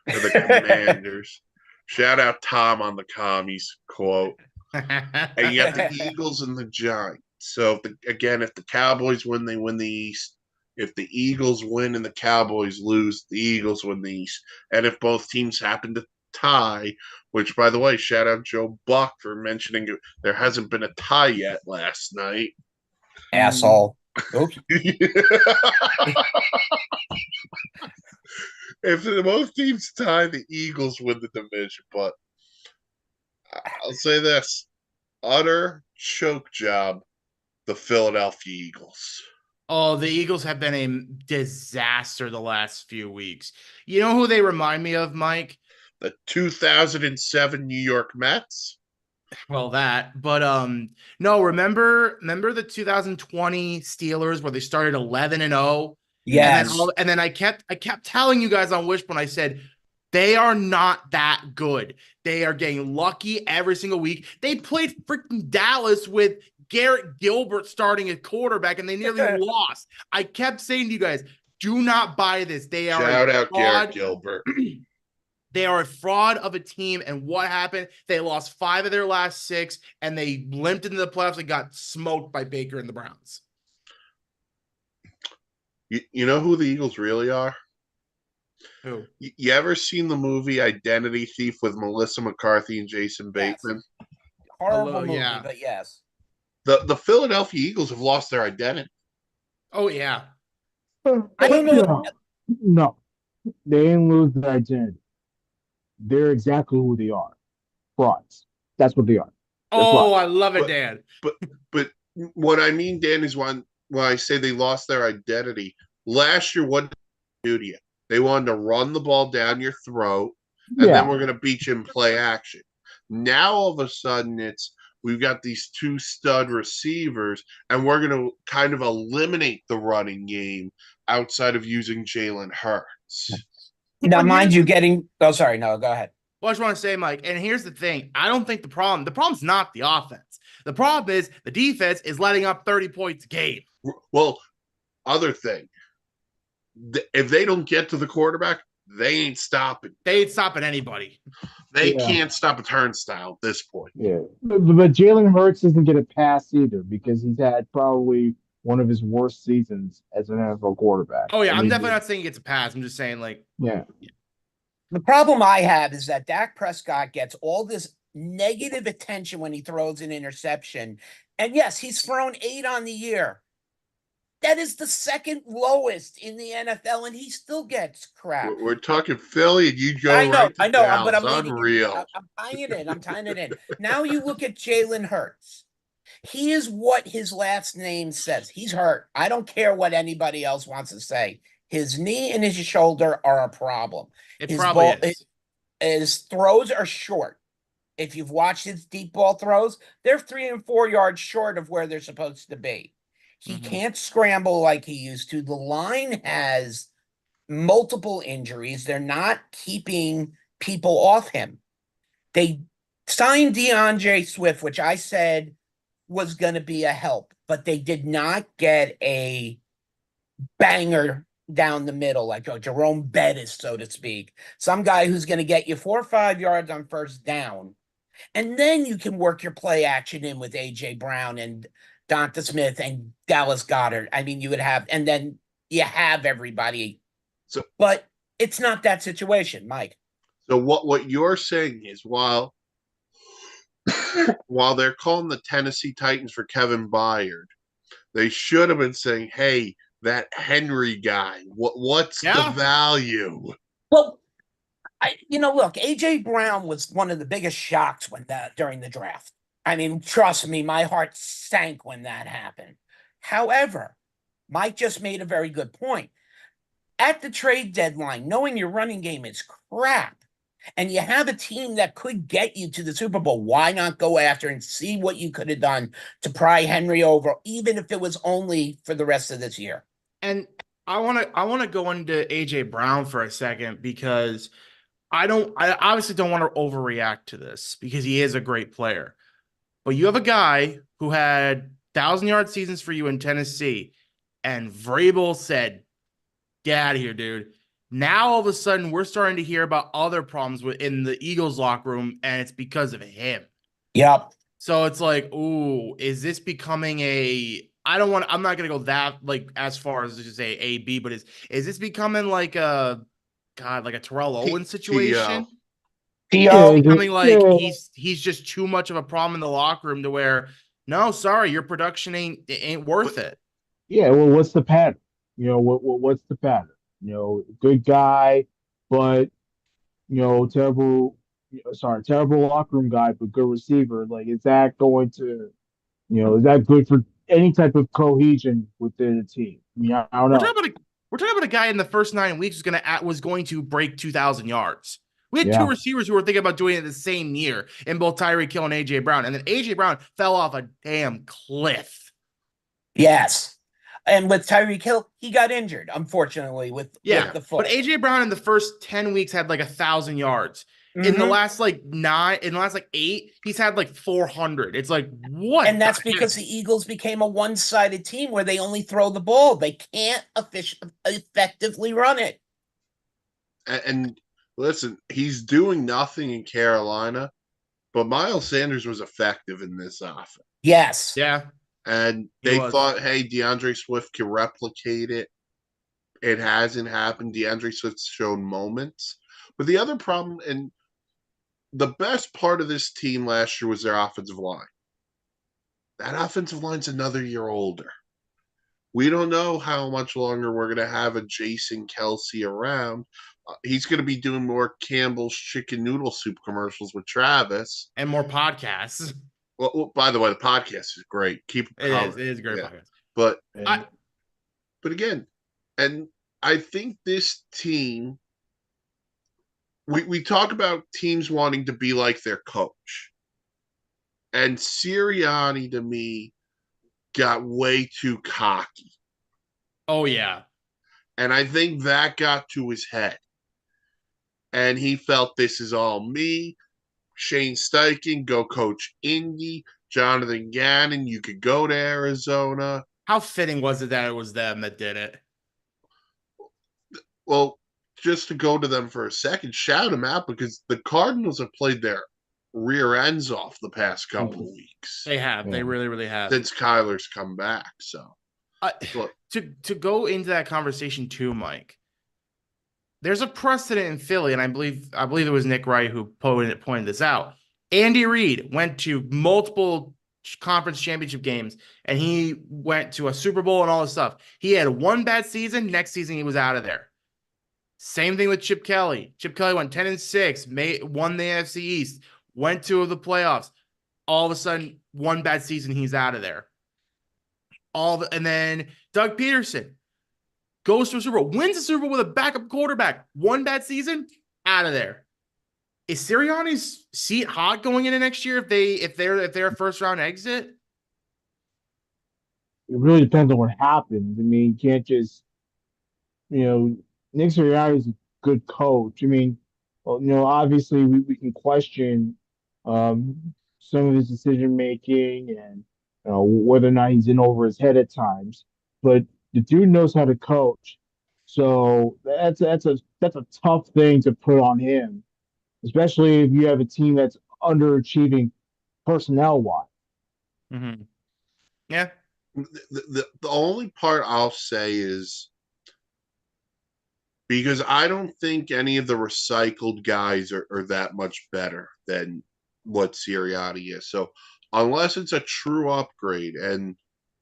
or the Commanders. Shout out Tom on the Commies quote. And you have the Eagles and the Giants. So if the Cowboys win, they win the East. If the Eagles win and the Cowboys lose, the Eagles win the East. And if both teams happen to tie, which by the way, shout out Joe Buck for mentioning it, there hasn't been a tie yet last night. Asshole. Oops. If both teams tie, the Eagles win the division. But I'll say this: utter choke job, the Philadelphia Eagles. Oh, the Eagles have been a disaster the last few weeks. You know who they remind me of, Mike? The 2007 New York Mets. Well, but no, remember the 2020 Steelers where they started 11-0, Yes. and then I kept telling you guys on Wishbone, I said they are not that good. They are getting lucky every single week. They played freaking Dallas with Garrett Gilbert starting at quarterback, and they nearly lost. I kept saying to you guys, do not buy this. They are Shout out fraud. Garrett Gilbert. They are a fraud of a team. And what happened? They lost 5 of their last 6, and they limped into the playoffs and got smoked by Baker and the Browns. You know who the Eagles really are? Who? You ever seen the movie Identity Thief with Melissa McCarthy and Jason Bateman? Yes. Horrible movie, Yeah. but yes. The Philadelphia Eagles have lost their identity. Oh, yeah. I don't know. No, they didn't lose their identity. They're exactly who they are. Frauds. That's what they are. They're Oh, frauds. I love it, Dan. But what I mean, Dan, is when I say they lost their identity. Last year, what did they do to you? They wanted to run the ball down your throat, and then Yeah. we're going to beat you in play action. Now, all of a sudden, we've got these 2 stud receivers, and we're going to kind of eliminate the running game outside of using Jalen Hurts. Now, mind you, oh, sorry, no, go ahead. Well, I just want to say, Mike, and here's the thing. I don't think the problem's not the offense. The problem is the defense is letting up 30 points a game. Well, other thing, if they don't get to the quarterback, they ain't stopping. They ain't stopping anybody. They can't stop a turnstile at this point. Yeah. But Jalen Hurts doesn't get a pass either because he's had probably one of his worst seasons as an NFL quarterback. Oh, yeah. I'm definitely not saying he gets a pass. I'm just saying, like, yeah. The problem I have is that Dak Prescott gets all this negative attention when he throws an interception. And yes, he's thrown 8 on the year. That is the second lowest in the NFL, and he still gets crap. We're talking Philly, and you go I know, right to I know, Dallas. but I'm Unreal. I'm tying it in. Now you look at Jalen Hurts. He is what his last name says. He's hurt. I don't care what anybody else wants to say. His knee and his shoulder are a problem. it probably is. His throws are short. If you've watched his deep ball throws, they're 3 and 4 yards short of where they're supposed to be. He can't scramble like he used to. The line has multiple injuries. They're not keeping people off him. They signed DeAndre Swift, which I said was going to be a help, but they did not get a banger down the middle, like a Jerome Bettis, so to speak. Some guy who's going to get you 4 or 5 yards on first down. And then you can work your play action in with A.J. Brown and Donta Smith and Dallas Goedert. I mean, you would have, and then you have everybody. But it's not that situation, Mike. So what you're saying is while they're calling the Tennessee Titans for Kevin Byard, they should have been saying, hey, that Henry guy, what's the value? Well, look, A.J. Brown was one of the biggest shocks during the draft. I mean, trust me, my heart sank when that happened. However, Mike just made a very good point. At the trade deadline, knowing your running game is crap, And you have a team that could get you to the Super Bowl. Why not go after and see what you could have done to pry Henry over, even if it was only for the rest of this year? And I want to go into AJ Brown for a second because I obviously don't want to overreact to this because he is a great player. But you have a guy who had 1,000-yard seasons for you in Tennessee, and Vrabel said, "Get out of here, dude." Now all of a sudden we're starting to hear about other problems within the Eagles locker room, and it's because of him. Yep. So it's like, ooh, is this becoming a? I'm not gonna go that like as far as to just say A B, but is this becoming like a God, like a Terrell Owens situation? Is it Yeah, T.O. becoming like yeah, he's just too much of a problem in the locker room to where no, sorry, your production ain't worth But it. yeah. Well, what's the pattern? What's the pattern? Good guy, but terrible. Sorry, terrible locker room guy, but good receiver. Like, is that going to, is that good for any type of cohesion within a team? I mean, I don't We're know. talking about a we're talking about a guy in the first 9 weeks was going to break 2,000 yards. We had two Yeah. receivers who were thinking about doing it the same year in both Tyreek Hill and AJ Brown, and then AJ Brown fell off a damn cliff. Yes. And with Tyreek Hill, he got injured, unfortunately, with Yeah, the but foot. AJ Brown in the first 10 weeks had like 1,000 yards. In the Mm-hmm. last like eight, he's had like 400. It's like what And the that's heck? because the Eagles became a one-sided team where they only throw the ball. They can't effectively run it. and listen, he's doing nothing in Carolina, but Miles Sanders was effective in this offense. Yes. Yeah, And he they was. thought, hey, DeAndre Swift can replicate it. It hasn't happened. DeAndre Swift's shown moments. But the other problem, and the best part of this team last year was their offensive line. That offensive line's another year older. We don't know how much longer we're going to have a Jason Kelsey around. He's going to be doing more Campbell's chicken noodle soup commercials with Travis. And more podcasts. Well, by the way, the podcast is great. Keep it It is. coming. It is a great Yeah. podcast. But I but again, and I think this team, we talk about teams wanting to be like their coach. And Sirianni to me got way too cocky. oh yeah. And I think that got to his head. And he felt this is all me. Shane Steichen, go coach Indy. Jonathan Gannon, you could go to Arizona. How fitting was it that it was them that did it? Well, just to go to them for a second, shout them out because the Cardinals have played their rear ends off the past couple of weeks They have. Yeah. They really, really have. since Kyler's come back. So, but To go into that conversation too, Mike. There's a precedent in Philly, and I believe it was Nick Wright who pointed this out. Andy Reid went to multiple conference championship games, and he went to a Super Bowl and all this stuff. He had one bad season. Next season, he was out of there. Same thing with Chip Kelly. Chip Kelly went 10-6, won the NFC East, went to the playoffs. All of a sudden, one bad season, he's out of there. And then Doug Peterson goes to a Super Bowl, wins a Super Bowl with a backup quarterback. One bad season, out of there. Is Sirianni's seat hot going into next year if they're a first round exit? It really depends on what happens. I mean, you can't just, you know, Nick Sirianni is a good coach. I mean, well, obviously we can question some of his decision making and whether or not he's in over his head at times. But the dude knows how to coach, so that's a tough thing to put on him, especially if you have a team that's underachieving personnel wise. Mm-hmm. Yeah. the only part I'll say is because I don't think any of the recycled guys are that much better than what Sirianni is. So unless it's a true upgrade, and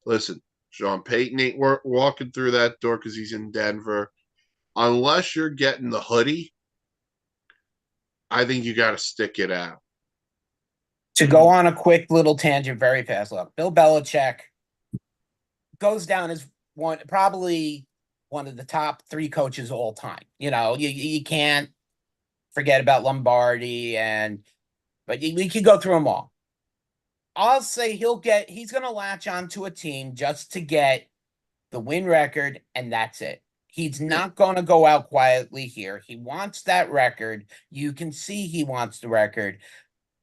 listen, Sean Payton ain't walking through that door because he's in Denver. Unless you're getting the hoodie, I think you got to stick it out. To go on a quick little tangent very fast, look, Bill Belichick goes down as probably one of the top three coaches of all time. You can't forget about Lombardi but we could go through them all. I'll say he's going to latch onto a team just to get the win record, and that's it. He's not going to go out quietly here. He wants that record. You can see he wants the record.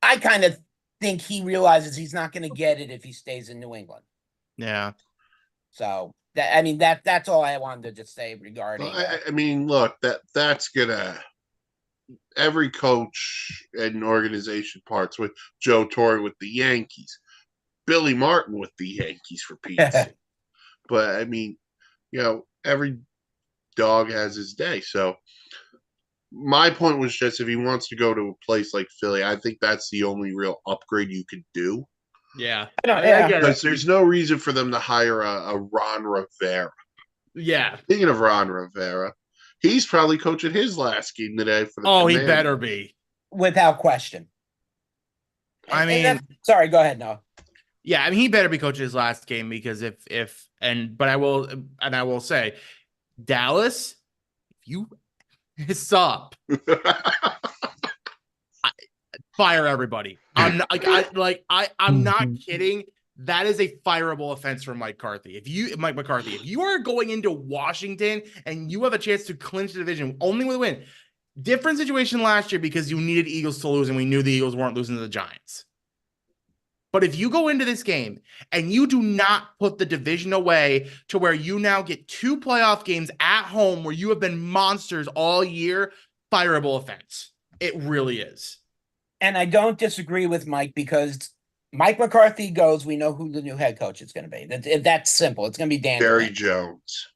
I kind of think he realizes he's not going to get it if he stays in New England. Yeah. So that's all I wanted to just say regarding. I mean, look, that's gonna every coach and organization parts with Joe Torre with the Yankees, Billy Martin with the Yankees for Pete's sake. But I mean, every dog has his day. So my point was just if he wants to go to a place like Philly, I think that's the only real upgrade you could do. Yeah. Because there's no reason for them to hire a Ron Rivera. Yeah. Speaking of Ron Rivera, he's probably coaching his last game today for the Commanders. He better be. Without question. Sorry, go ahead, Noah. Yeah, I mean, he better be coaching his last game because but I will say, Dallas, if you stop, fire everybody. I'm not I'm not kidding. That is a fireable offense for Mike McCarthy. If you are going into Washington and you have a chance to clinch the division only with a win, different situation last year because you needed Eagles to lose and we knew the Eagles weren't losing to the Giants. But if you go into this game and you do not put the division away to where you now get 2 playoff games at home where you have been monsters all year, fireable offense. It really is. And I don't disagree with Mike because Mike McCarthy goes, we know who the new head coach is going to be. That's simple. It's going to be Dan Jerry Quinn. Jones.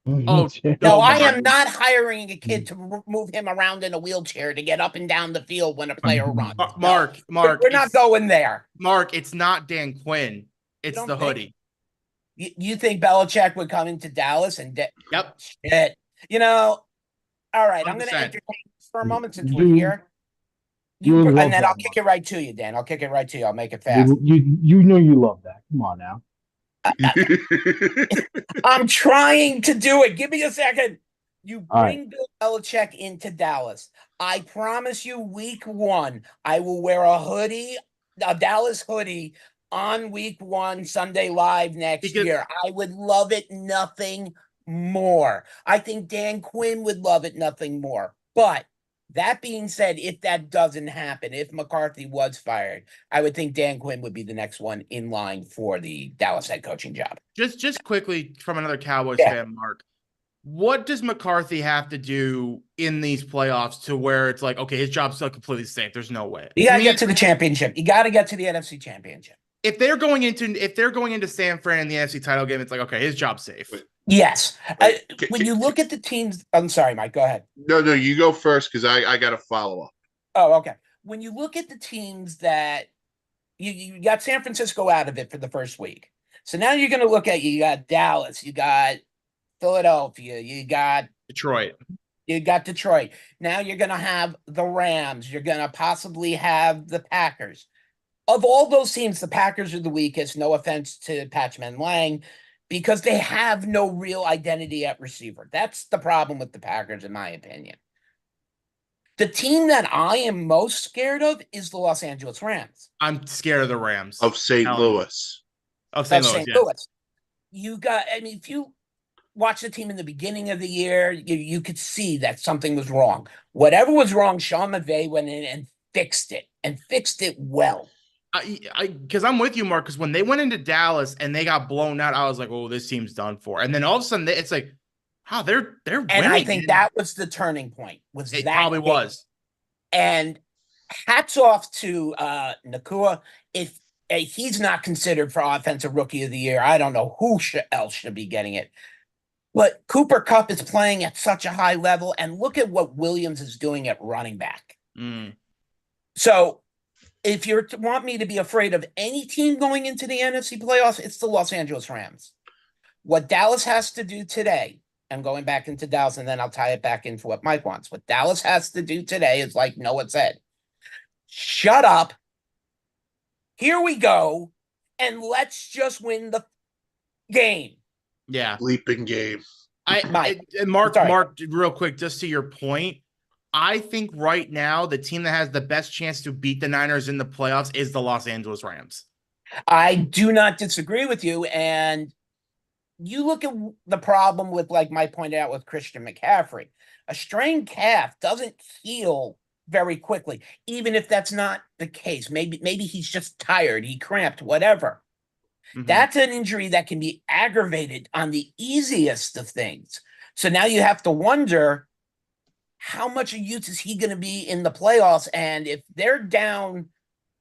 Oh, no, I am not hiring a kid to move him around in a wheelchair to get up and down the field when a player runs. Mark, we're not going there. Mark, it's not Dan Quinn. It's the hoodie. You think Belichick would come into Dallas and yep. Shit. All right, 100%. I'm going to entertain this for a moment since we're here. And then I'll kick it right to you, Dan. I'll kick it right to you. I'll make it fast. You know you love that. Come on now. I'm trying to do it. Give me a second. You bring Bill Belichick into Dallas. I promise you, week 1, I will wear a Dallas hoodie on week 1, Sunday Live next year. I would love it nothing more. I think Dan Quinn would love it nothing more. But that being said, if that doesn't happen, if McCarthy was fired, I would think Dan Quinn would be the next one in line for the Dallas head coaching job. Just quickly from another Cowboys fan, Mark, what does McCarthy have to do in these playoffs to where it's like, okay, his job's still completely safe? There's no way. You got to get to the championship. You got to get to the NFC championship. If they're going into San Fran in the NFC title game, it's like, okay, his job's safe. Yes. When you look at the teams, I'm sorry, Mike, go ahead. No, you go first because I got to follow up. Oh, okay. When you look at the teams that you got San Francisco out of it for the first week. So now you're going to look at, you got Dallas, you got Philadelphia, you got Detroit. You got Detroit. Now you're going to have the Rams. You're going to possibly have the Packers. Of all those teams, the Packers are the weakest, no offense to Patchman Lang, because they have no real identity at receiver. That's the problem with the Packers, in my opinion. The team that I am most scared of is the Los Angeles Rams. I'm scared of the Rams. Of St. Louis. Of St. Louis. You got, if you watch the team in the beginning of the year, you could see that something was wrong. Whatever was wrong, Sean McVay went in and fixed it well. Because I'm with you, Mark, because when they went into Dallas and they got blown out, I was like, oh, this team's done for. And then all of a sudden, it's like, wow, they're winning. And I think that was the turning point. It probably was. And hats off to Nakua. If he's not considered for Offensive Rookie of the Year, I don't know who else should be getting it. But Cooper Kupp is playing at such a high level, and look at what Williams is doing at running back. So if you want me to be afraid of any team going into the NFC playoffs, it's the Los Angeles Rams. What Dallas has to do today, I'm going back into Dallas, and then I'll tie it back into what Mike wants. What Dallas has to do today is like Noah said, shut up. Here we go. And let's just win the game. Yeah. Leaping game. Mark, real quick, just to your point, I think right now the team that has the best chance to beat the Niners in the playoffs is the Los Angeles Rams. I do not disagree with you. And you look at the problem with, like Mike pointed out, with Christian McCaffrey. A strained calf doesn't heal very quickly, even if that's not the case. Maybe he's just tired, he cramped, whatever. That's an injury that can be aggravated on the easiest of things. So now you have to wonder how much use is he going to be in the playoffs? And if they're down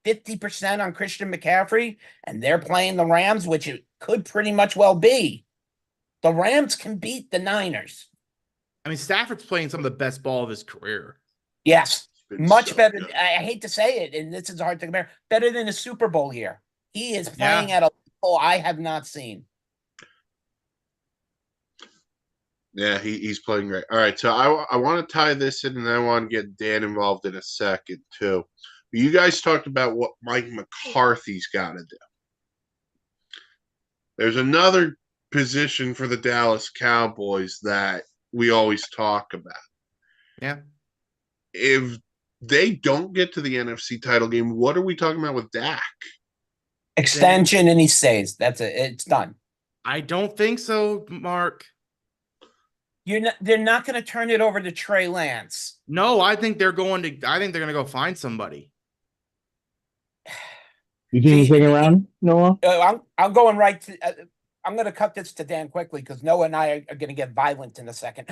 50% on Christian McCaffrey and they're playing the Rams, which it could pretty much well be, the Rams can beat the Niners. I mean, Stafford's playing some of the best ball of his career. Yes, Been much so better. good. I hate to say it, and this is hard to compare, better than a Super Bowl year. He is playing at a level I have not seen. Yeah, he's playing great. All right, so I want to tie this in, and I want to get Dan involved in a second too. You guys talked about what Mike McCarthy's got to do. There's another position for the Dallas Cowboys that we always talk about. Yeah. If they don't get to the NFC title game, what are we talking about with Dak? Extension, and he stays. That's it. It's done. I don't think so, Mark. They're not going to turn it over to Trey Lance. No, I think they're going to go find somebody. You think the second round, Noah? I'm going right to. I'm going to cut this to Dan quickly because Noah and I are going to get violent in a second.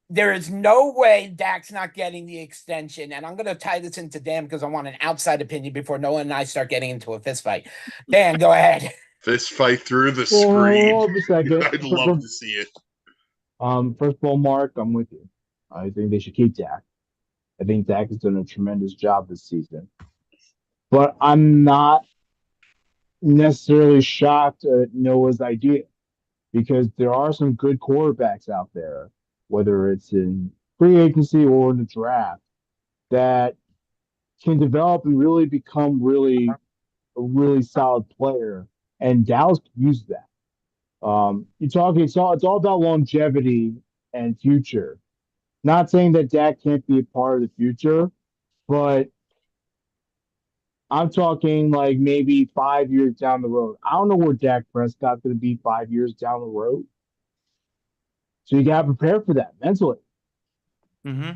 There is no way Dak's not getting the extension, and I'm going to tie this into Dan because I want an outside opinion before Noah and I start getting into a fist fight. Dan, go ahead. Fist fight through the screen. Hold a second. I'd love to see it. First of all, Mark, I'm with you. I think they should keep Dak. I think Dak has done a tremendous job this season. But I'm not necessarily shocked at Noah's idea because there are some good quarterbacks out there, whether it's in free agency or in the draft, that can develop and really become a really solid player. And Dallas can use that. You're talking, it's all about longevity and future. Not saying that Dak can't be a part of the future, but I'm talking like maybe 5 years down the road. I don't know where Dak Prescott's going to be 5 years down the road. So you got to prepare for that mentally. Mm-hmm.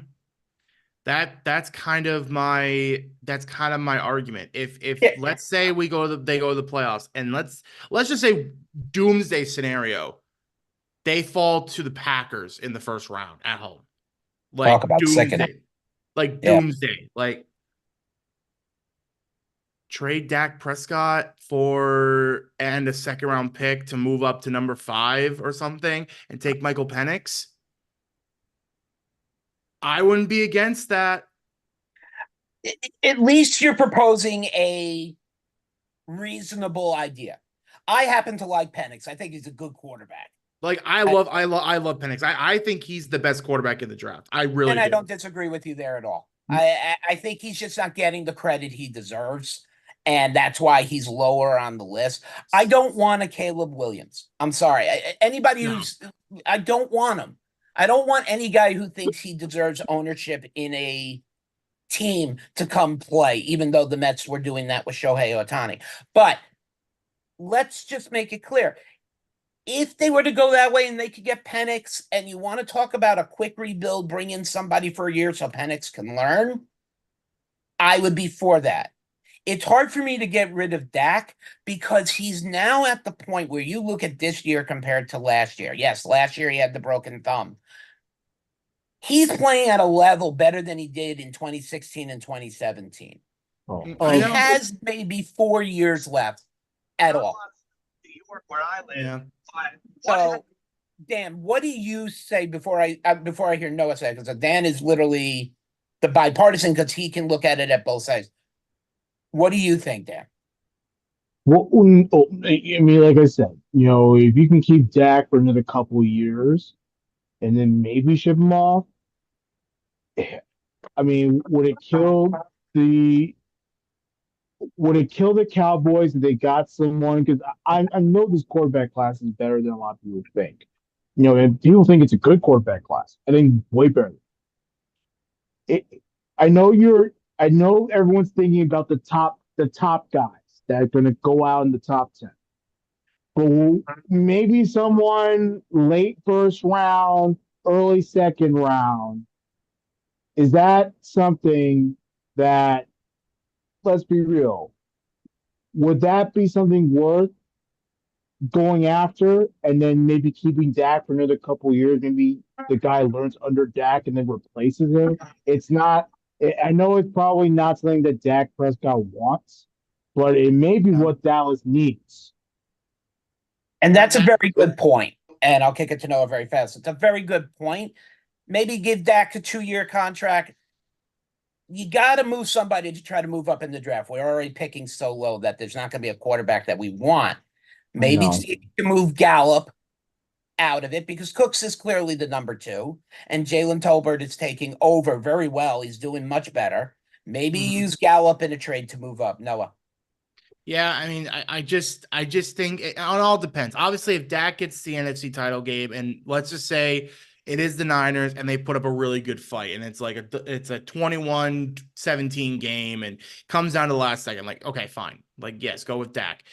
That's kind of my argument. If let's say they go to the playoffs, and let's just say doomsday scenario, they fall to the Packers in the first round at home. Like Talk about doomsday. Like Yeah. doomsday. Like trade Dak Prescott and a second round pick to move up to number 5 or something and take Michael Penix. I wouldn't be against that. At least you're proposing a reasonable idea. I happen to like Penix. I think he's a good quarterback. Like I love Penix. I think he's the best quarterback in the draft. I really I don't disagree with you there at all. I think he's just not getting the credit he deserves, and that's why he's lower on the list. I don't want a Caleb Williams. I'm sorry. I don't want him. I don't want any guy who thinks he deserves ownership in a team to come play, even though the Mets were doing that with Shohei Ohtani. But let's just make it clear. If they were to go that way and they could get Penix, and you want to talk about a quick rebuild, bring in somebody for a year so Penix can learn, I would be for that. It's hard for me to get rid of Dak because he's now at the point where you look at this year compared to last year. Yes, last year he had the broken thumb. He's playing at a level better than he did in 2016 and 2017. He has maybe 4 years left at all. Where I live. Yeah. So, Dan, what do you say before I hear Noah say? Because Dan is literally the bipartisan because he can look at it at both sides. What do you think, Dan? Well, I mean, like I said, if you can keep Dak for another couple of years and then maybe ship him off, I mean, would it kill the Cowboys if they got someone? Because I know this quarterback class is better than a lot of people think. And people think it's a good quarterback class. I think way better. it, I know everyone's thinking about the top guys that are going to go out in the top 10. But maybe someone late first round, early second round, is that something that, let's be real, would that be something worth going after and then maybe keeping Dak for another couple years? Maybe the guy learns under Dak and then replaces him. It's not. I know it's probably not something that Dak Prescott wants, but it may be what Dallas needs. And that's a very good point. And I'll kick it to Noah very fast. It's a very good point. Maybe give Dak a 2-year contract. You got to move somebody to try to move up in the draft. We're already picking so low that there's not going to be a quarterback that we want. Maybe to move Gallup out of it because Cooks is clearly the number 2, and Jalen Tolbert is taking over very well. He's doing much better. Maybe use Gallup in a trade to move up. Noah. Yeah, I mean, I just think it all depends. Obviously, if Dak gets the NFC title game, and let's just say it is the Niners, and they put up a really good fight, and it's like it's a 21-17 game, and comes down to the last second, like, okay, fine, like, yes, go with Dak.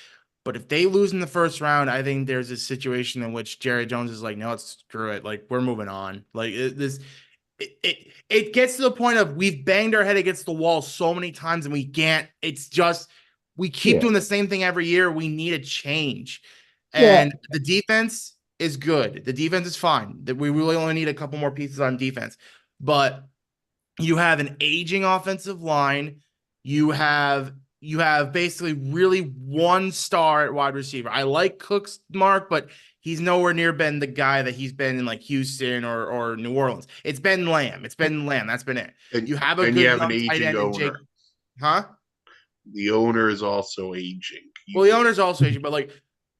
But if they lose in the first round, I think there's a situation in which Jerry Jones is like, no, screw it, like, we're moving on. Like it gets to the point of we've banged our head against the wall so many times, and we can't. It's just. We keep doing the same thing every year. We need a change. And the defense is good. The defense is fine. That we really only need a couple more pieces on defense. But you have an aging offensive line. You have basically really one star at wide receiver. I like Cook's Mark, but he's nowhere near been the guy that he's been in like Houston or New Orleans. It's been Lamb. That's been it. And you have a good you have young an tight aging end in owner. Jake. Huh? The owner is also aging. Well, the owner's also aging, but like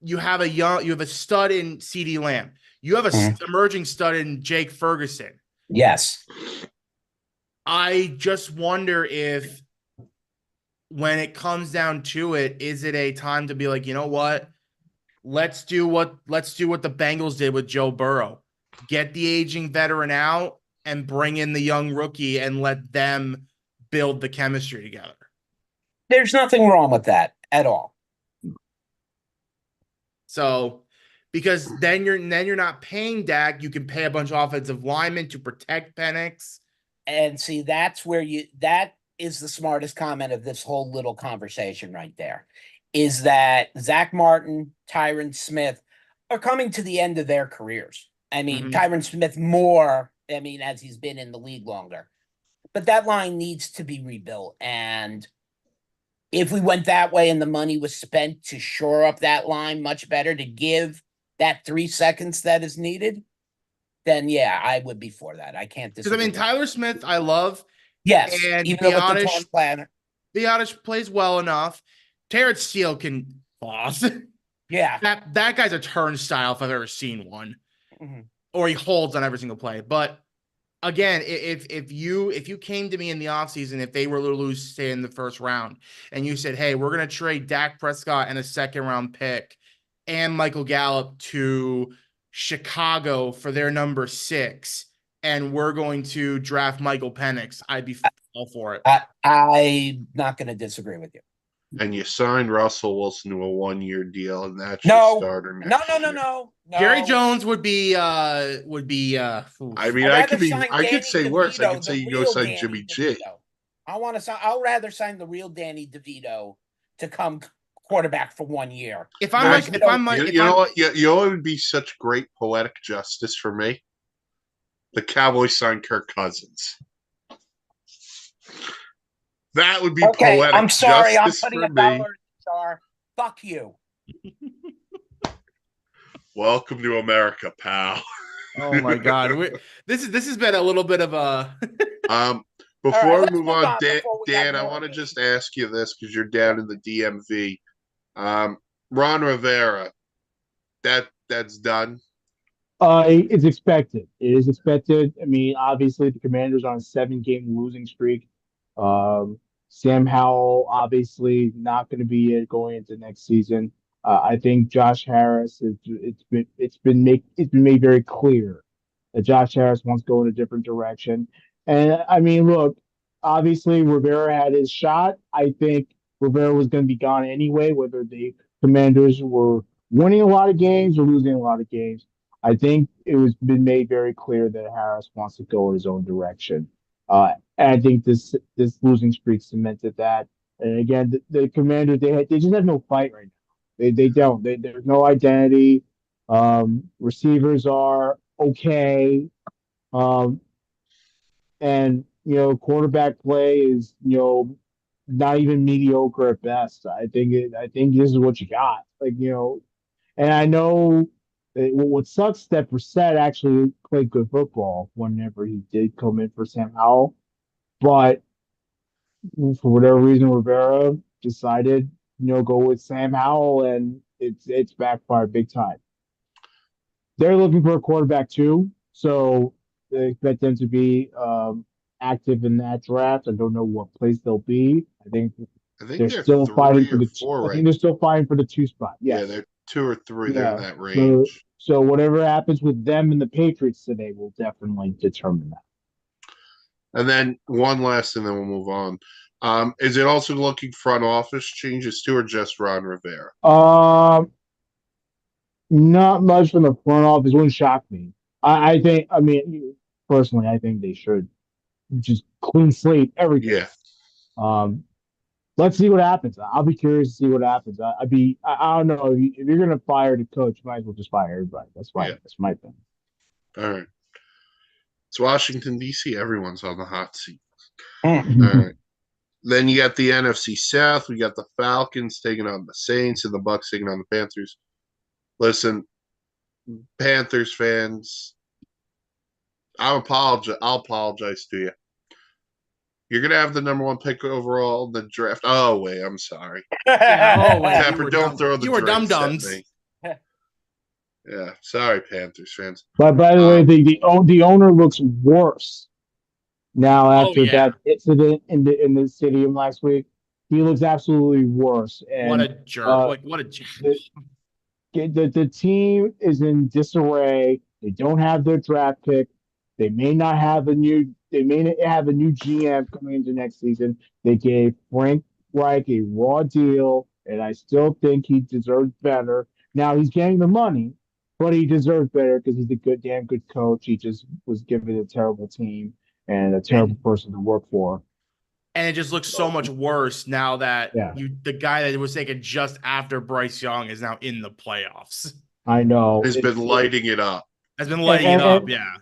you have a stud in CD Lamb. You have a emerging stud in Jake Ferguson. Yes. I just wonder if when it comes down to it, is it a time to be like, you know what? Let's do what the Bengals did with Joe Burrow. Get the aging veteran out and bring in the young rookie and let them build the chemistry together. There's nothing wrong with that at all. So, because then you're not paying Dak, you can pay a bunch of offensive linemen to protect Penix. And see, that is the smartest comment of this whole little conversation right there. Is that Zach Martin, Tyron Smith are coming to the end of their careers. I mean, Tyron Smith more, as he's been in the league longer. But that line needs to be rebuilt. And if we went that way and the money was spent to shore up that line much better, to give that 3 seconds that is needed, then yeah, I would be for that. I can't disagree. Because Tyler Smith, I love. Yes, and even with the torn planner. Biotish plays well enough. Terrence Steele can boss. Yeah. That guy's a turnstile if I've ever seen one. Or he holds on every single play. But again, if you came to me in the offseason, if they were to lose, say, in the first round, and you said, hey, we're going to trade Dak Prescott and a second-round pick and Michael Gallup to Chicago for their number 6, and we're going to draft Michael Penix, I'd be all for it. I'm not going to disagree with you. And you signed Russell Wilson to a 1-year deal, and that's your starter next year. No. Jerry Jones would be I mean, I could say worse. I could say you go sign Jimmy G. I'll rather sign the real Danny DeVito to come quarterback for 1 year. You know what? You know, it would be such great poetic justice for me. The Cowboys signed Kirk Cousins. That would be poetic. I'm sorry. Justice I'm putting for $1 me. in the jar. Fuck you. Welcome to America, pal. Oh my God, this has been a little bit of a. Before we move on, Dan, I want to just ask you this because you're down in the DMV. Ron Rivera, that's done. It's expected. It is expected. I mean, obviously, the Commanders on a 7-game losing streak. Sam Howell obviously not going to be it going into next season. I think Josh Harris it's been made very clear that Josh Harris wants to go in a different direction. And I mean, look, obviously Rivera had his shot. I think Rivera was going to be gone anyway, whether the Commanders were winning a lot of games or losing a lot of games. I think it was been made very clear that Harris wants to go his own direction. And I think this losing streak cemented that. And again, the Commanders they just have no fight right now. They don't. There's no identity. Receivers are okay. Um, and quarterback play is not even mediocre at best. I think this is what you got. Like and I know what sucks that Brissett actually played good football whenever he did come in for Sam Howell, but for whatever reason Rivera decided go with Sam Howell, and it's backfired big time. They're looking for a quarterback too, so they expect them to be active in that draft. I don't know what place they'll be. I think they're they're still fighting 3 for or the. 4 I think right they're now. still fighting for the 2 spot. Yeah, Yes, they're 2 or 3. They're in yeah. that So range. so whatever happens with them and the Patriots today will definitely determine that. And then one last, and then we'll move on. Is it also looking front office changes too, or just Ron Rivera? Not much from the front office. Wouldn't shock me. I think. I mean, personally, I think they should just clean slate everything. Yeah, Um, let's see what happens. I'll be curious to see what happens. I don't know if you're gonna fire the coach, you might as well just fire everybody. That's fine. yeah. That's my thing. All right. It's Washington D.C. Everyone's on the hot seat. Mm. All right. Then you got the NFC South. We got the Falcons taking on the Saints and the Bucks taking on the Panthers. Listen, Panthers fans, I'll apologize to you. You're gonna have the number 1 pick overall in the draft. Oh wait, I'm sorry. Yeah. Oh wait, Tapper, don't throw the you were dum drinks at dums. me. Yeah, sorry, Panthers fans. But by the way, the owner looks worse now Oh after yeah. that incident in the stadium last week. He looks absolutely worse. What And a jerk! Like what a jerk! the, the team is in disarray. They don't have their draft pick. They may not have a new. They may not have a new GM coming into next season. They gave Frank Reich a raw deal, and I still think he deserves better. Now he's getting the money, but he deserves better because he's a damn good coach. He just was given a terrible team and a terrible And person to work for. and it just looks so much worse now that Yeah, the guy that was taken just after Bryce Young is now in the playoffs. I know. Has been lighting it up. Has been And, lighting it and, up. and Yeah.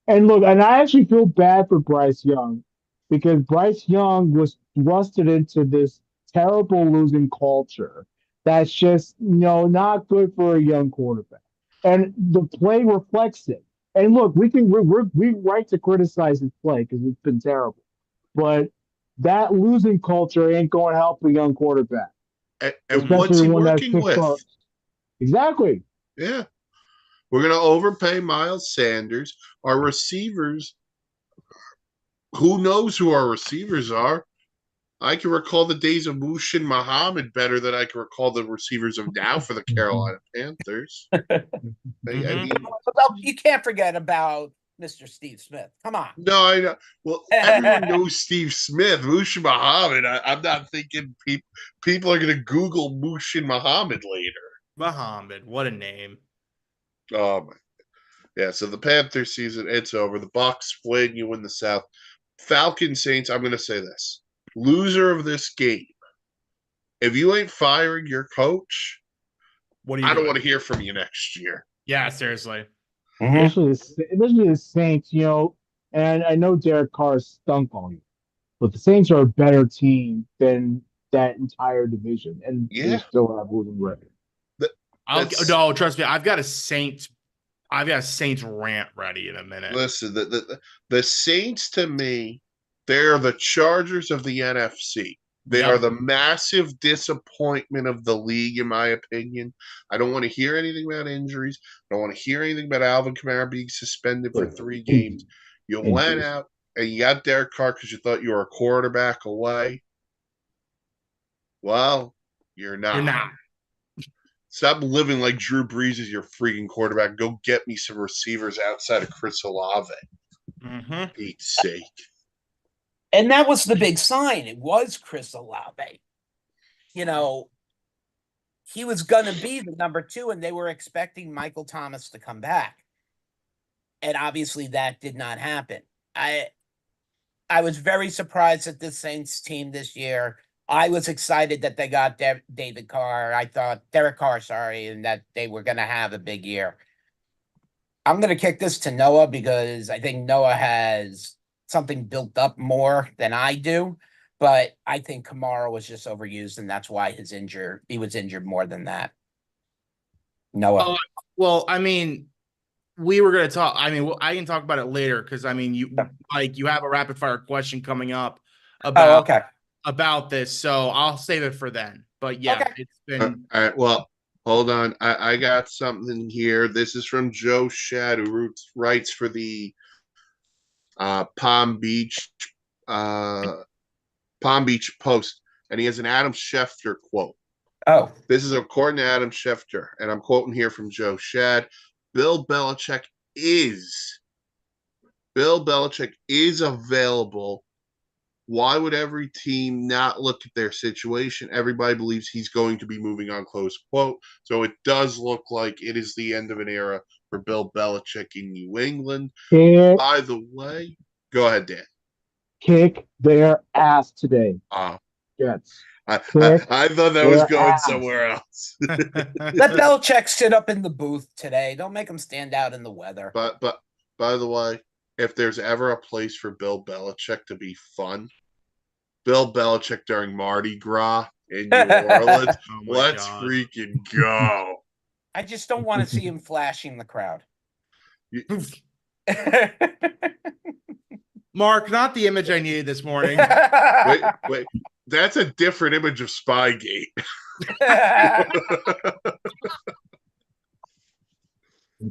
And look, and I actually feel bad for Bryce Young because Bryce Young was thrusted into this terrible losing culture that's just, not good for a young quarterback. And the play reflects it. And look, we right to criticize his play because it's been terrible. But that losing culture ain't going to help a young quarterback, And what's especially he one that's working picked with? up. Exactly. Yeah. We're going to overpay Miles Sanders. Our receivers, who knows who our receivers are? I can recall the days of Mushin Muhammad better than I can recall the receivers of now for the Carolina Panthers. I mean, Well, you can't forget about Mr. Steve Smith. Come on. no, I know. Well, everyone knows Steve Smith. Mushin Muhammad. I'm not thinking people are going to Google Mushin Muhammad later. Muhammad, what a name. Oh, my. Yeah, so the Panthers season, it's over. The Bucks win, you win the South. Falcon Saints, I'm going to say this. Loser of this game. If you ain't firing your coach, What are you I don't doing? want to hear from you next year. Yeah, seriously. Mhm. Especially the Saints, and I know Derek Carr stunk on you, but the Saints are a better team than that entire division, and they Yeah. still have losing record. No, trust me, I've got a Saints rant ready in a minute. Listen, the Saints to me, they're the Chargers of the NFC. They Yep. are the massive disappointment of the league, in my opinion. I don't want to hear anything about injuries. I don't want to hear anything about Alvin Kamara being suspended for 3 games. You went out and you got Derek Carr because you thought you were a quarterback away. Well, you're not. You're not. Stop living like Drew Brees is your freaking quarterback. Go get me some receivers outside of Chris Olave. Mm-hmm. Pete's sake. And that was the big sign. It was Chris Olave. You know, he was going to be the number 2, and they were expecting Michael Thomas to come back. And obviously that did not happen. I was very surprised at the Saints team this year. I was excited that they got David Carr. I thought Derek Carr, sorry, and that they were going to have a big year. I'm going to kick this to Noah because I think Noah has something built up more than I do. But I think Kamara was just overused, and that's why he was injured more than that. Noah. Well, I mean, we were going to talk. I mean, I can talk about it later because I mean, you have a rapid fire question coming up about this, so I'll save it for then. But yeah, it's been. All right, well, hold on. I got something here. This is from Joe Shad, who writes for the Palm Beach Post, and he has an Adam Schefter quote. Oh, this is according to Adam Schefter, and I'm quoting here from Joe Shad. Bill Belichick is available. Why would every team not look at their situation? Everybody believes he's going to be moving on, close quote. So it does look like it is the end of an era for Bill Belichick in New England. By the way, go ahead, Dan. Kick their ass today. Jets. I thought that was going somewhere else. Let Belichick sit up in the booth today. Don't make him stand out in the weather. But by the way, if there's ever a place for Bill Belichick to be fun, Bill Belichick during Mardi Gras in New Orleans. Let's freaking go. I just don't want to see him flashing the crowd. Mark, not the image I needed this morning. Wait. That's a different image of Spygate.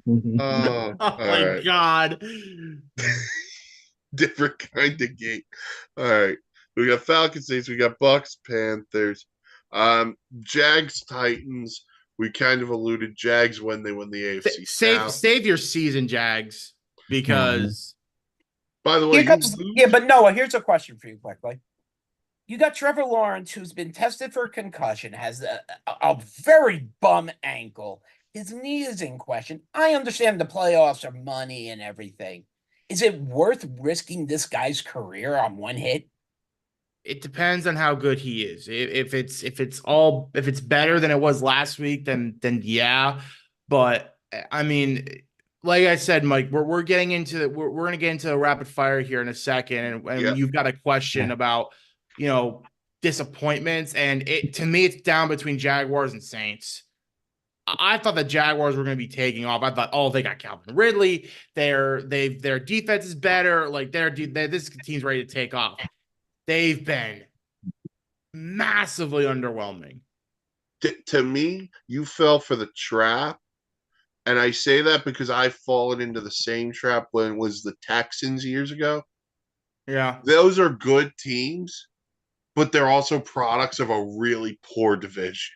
Oh my right. God. Different kind of gate. All right. We got Falcons, Saints, we got Bucks, Panthers. Jags, Titans. We kind of alluded Jags when they win the AFC South. Save your season, Jags, because by the way, but Noah, here's a question for you quickly. You got Trevor Lawrence, who's been tested for concussion, has a very bum ankle. His knee is in question. I understand the playoffs are money and everything. Is it worth risking this guy's career on one hit? It depends on how good he is. If it's better than it was last week, then yeah. But I mean, like I said, Mike, we're getting into we're going to get into a rapid fire here in a second, and you've got a question about disappointments, and to me it's down between Jaguars and Saints. I thought the Jaguars were going to be taking off. I thought, they got Calvin Ridley. Their defense is better. Like this team's ready to take off. They've been massively underwhelming. To me, you fell for the trap. And I say that because I've fallen into the same trap when it was the Texans years ago. Yeah. Those are good teams, but they're also products of a really poor division.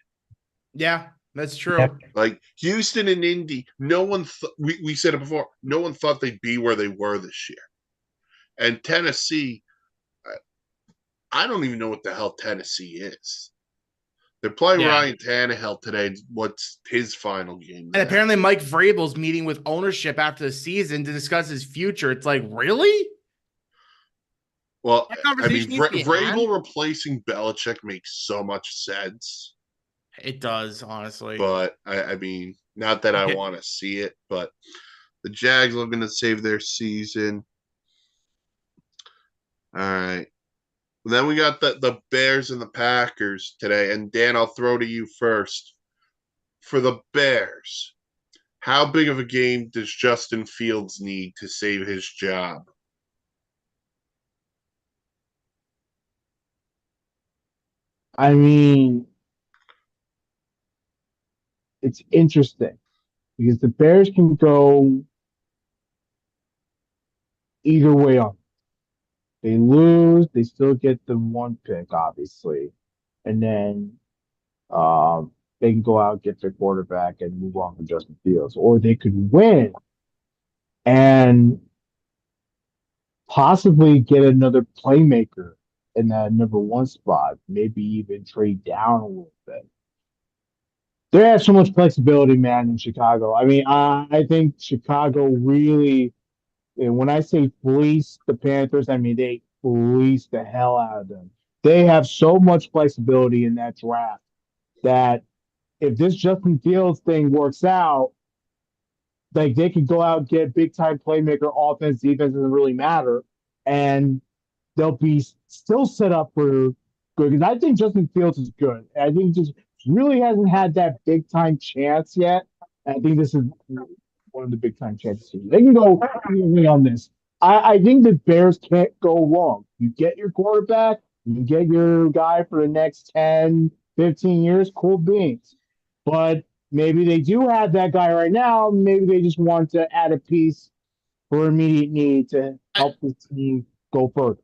Yeah, that's true. Yep. Like Houston and Indy, no one we said it before, no one thought they'd be where they were this year. And Tennessee, I don't even know what the hell Tennessee is. They're playing Ryan Tannehill today. What's his final game? And apparently Mike Vrabel's meeting with ownership after the season to discuss his future. It's like, really? Well, I mean, Vrabel replacing Belichick makes so much sense. It does, honestly. But, I mean, not that I want to see it, but the Jags looking to save their season. All right. Then we got the Bears and the Packers today. And Dan, I'll throw to you first. For the Bears, how big of a game does Justin Fields need to save his job? I mean, it's interesting because the Bears can go either way on. They lose, they still get the one pick, obviously. And then they can go out, get their quarterback, and move on from Justin Fields. Or they could win and possibly get another playmaker in that number one spot, maybe even trade down a little bit. They have so much flexibility, man, in Chicago. I mean, I think Chicago really, and when I say fleece the Panthers, I mean they fleece the hell out of them. They have so much flexibility in that draft that if this Justin Fields thing works out, like they could go out and get big time playmaker, offense, defense doesn't really matter, and they'll be still set up for good. Because I think Justin Fields is good. I think just really hasn't had that big time chance yet. I think this is one of the big time chances. They can go easily on this. I think the Bears can't go wrong. You get your quarterback, you get your guy for the next 10, 15 years, cool beans. But maybe they do have that guy right now. Maybe they just want to add a piece for immediate need to help the team go further.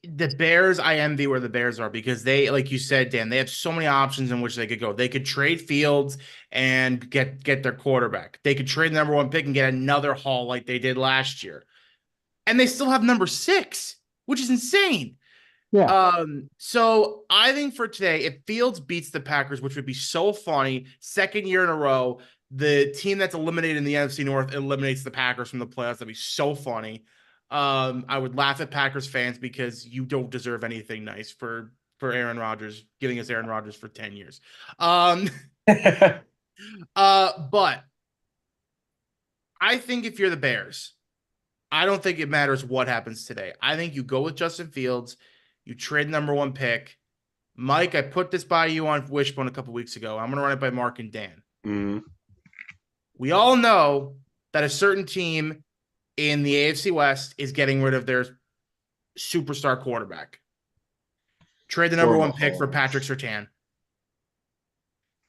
The Bears, I envy where the Bears are because they, like you said, Dan, they have so many options in which they could go. They could trade Fields and get their quarterback. They could trade the number one pick and get another haul like they did last year. And they still have number 6, which is insane. Yeah. So I think for today, if Fields beats the Packers, which would be so funny, second year in a row, the team that's eliminated in the NFC North eliminates the Packers from the playoffs. That'd be so funny. I would laugh at Packers fans because you don't deserve anything nice for Aaron Rodgers, giving us Aaron Rodgers for 10 years. But I think if you're the Bears, I don't think it matters what happens today. I think you go with Justin Fields, you trade number one pick. Mike, I put this by you on Wishbone a couple weeks ago. I'm going to run it by Mark and Dan. Mm-hmm. We all know that a certain team in the AFC West is getting rid of their superstar quarterback. Trade the number one pick for Patrick Surtain.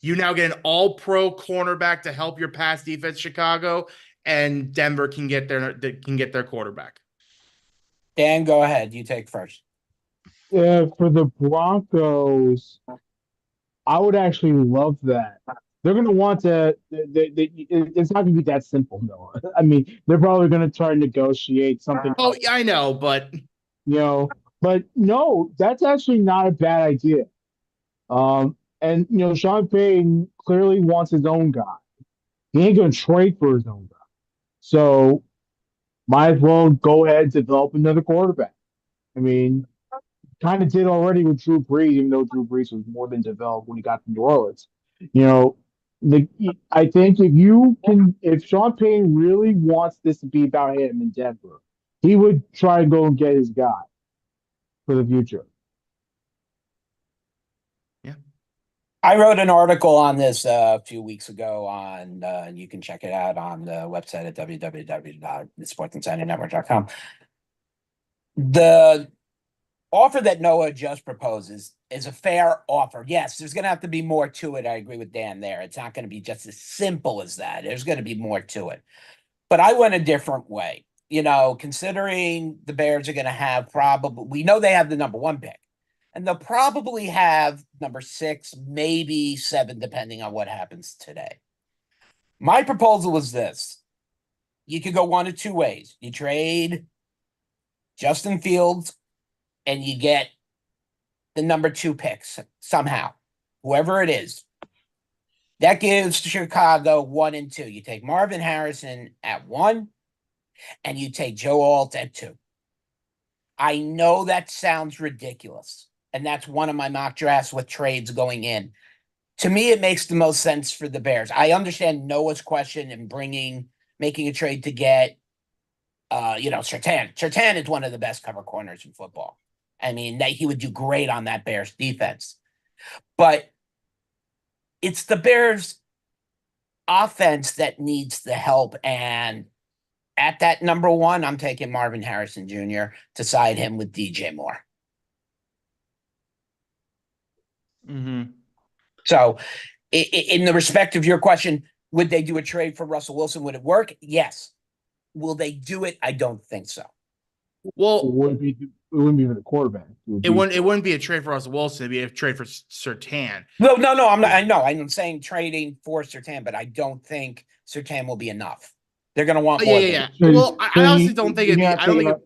You now get an all-pro cornerback to help your pass defense, Chicago, and Denver can get their quarterback. Dan, go ahead. You take first. For the Broncos, I would actually love that. They're going to want to. It's not going to be that simple, though. I mean, they're probably going to try to negotiate something. Oh, yeah, I know, but but no, that's actually not a bad idea. And Sean Payton clearly wants his own guy. He ain't going to trade for his own guy, so might as well go ahead and develop another quarterback. I mean, kind of did already with Drew Brees, even though Drew Brees was more than developed when he got to New Orleans. I think if Sean Payton really wants this to be about him in Denver, he would try to go and get his guy for the future. Yeah. I wrote an article on this a few weeks ago and you can check it out on the website at www.sportsinsidernetwork.com. The offer that Noah just proposes is a fair offer. Yes, there's going to have to be more to it. I agree with Dan there. It's not going to be just as simple as that. There's going to be more to it. But I went a different way. Considering the Bears are going to have we know they have the number one pick. And they'll probably have number 6, maybe 7, depending on what happens today. My proposal is this. You could go one of two ways. You trade Justin Fields and you get the number 2 picks somehow, whoever it is. That gives Chicago 1 and 2. You take Marvin Harrison at 1 and you take Joe Alt at 2. I know that sounds ridiculous. And that's one of my mock drafts with trades going in. To me, it makes the most sense for the Bears. I understand Noah's question and making a trade to get, Surtain. Surtain is one of the best cover corners in football. I mean, he would do great on that Bears defense. But it's the Bears offense that needs the help. And at that number 1, I'm taking Marvin Harrison Jr. to side him with DJ Moore. Mm-hmm. So in the respect of your question, would they do a trade for Russell Wilson? Would it work? Yes. Will they do it? I don't think so. Well, it wouldn't be for the quarterback. It wouldn't be a trade for Russell Wilson. It'd be a trade for Surtain. No, I'm not. I know. I'm saying trading for Surtain, but I don't think Surtain will be enough. They're going to want Yeah, more. yeah, than yeah. So- Well, so I honestly don't think it'd be. I don't think.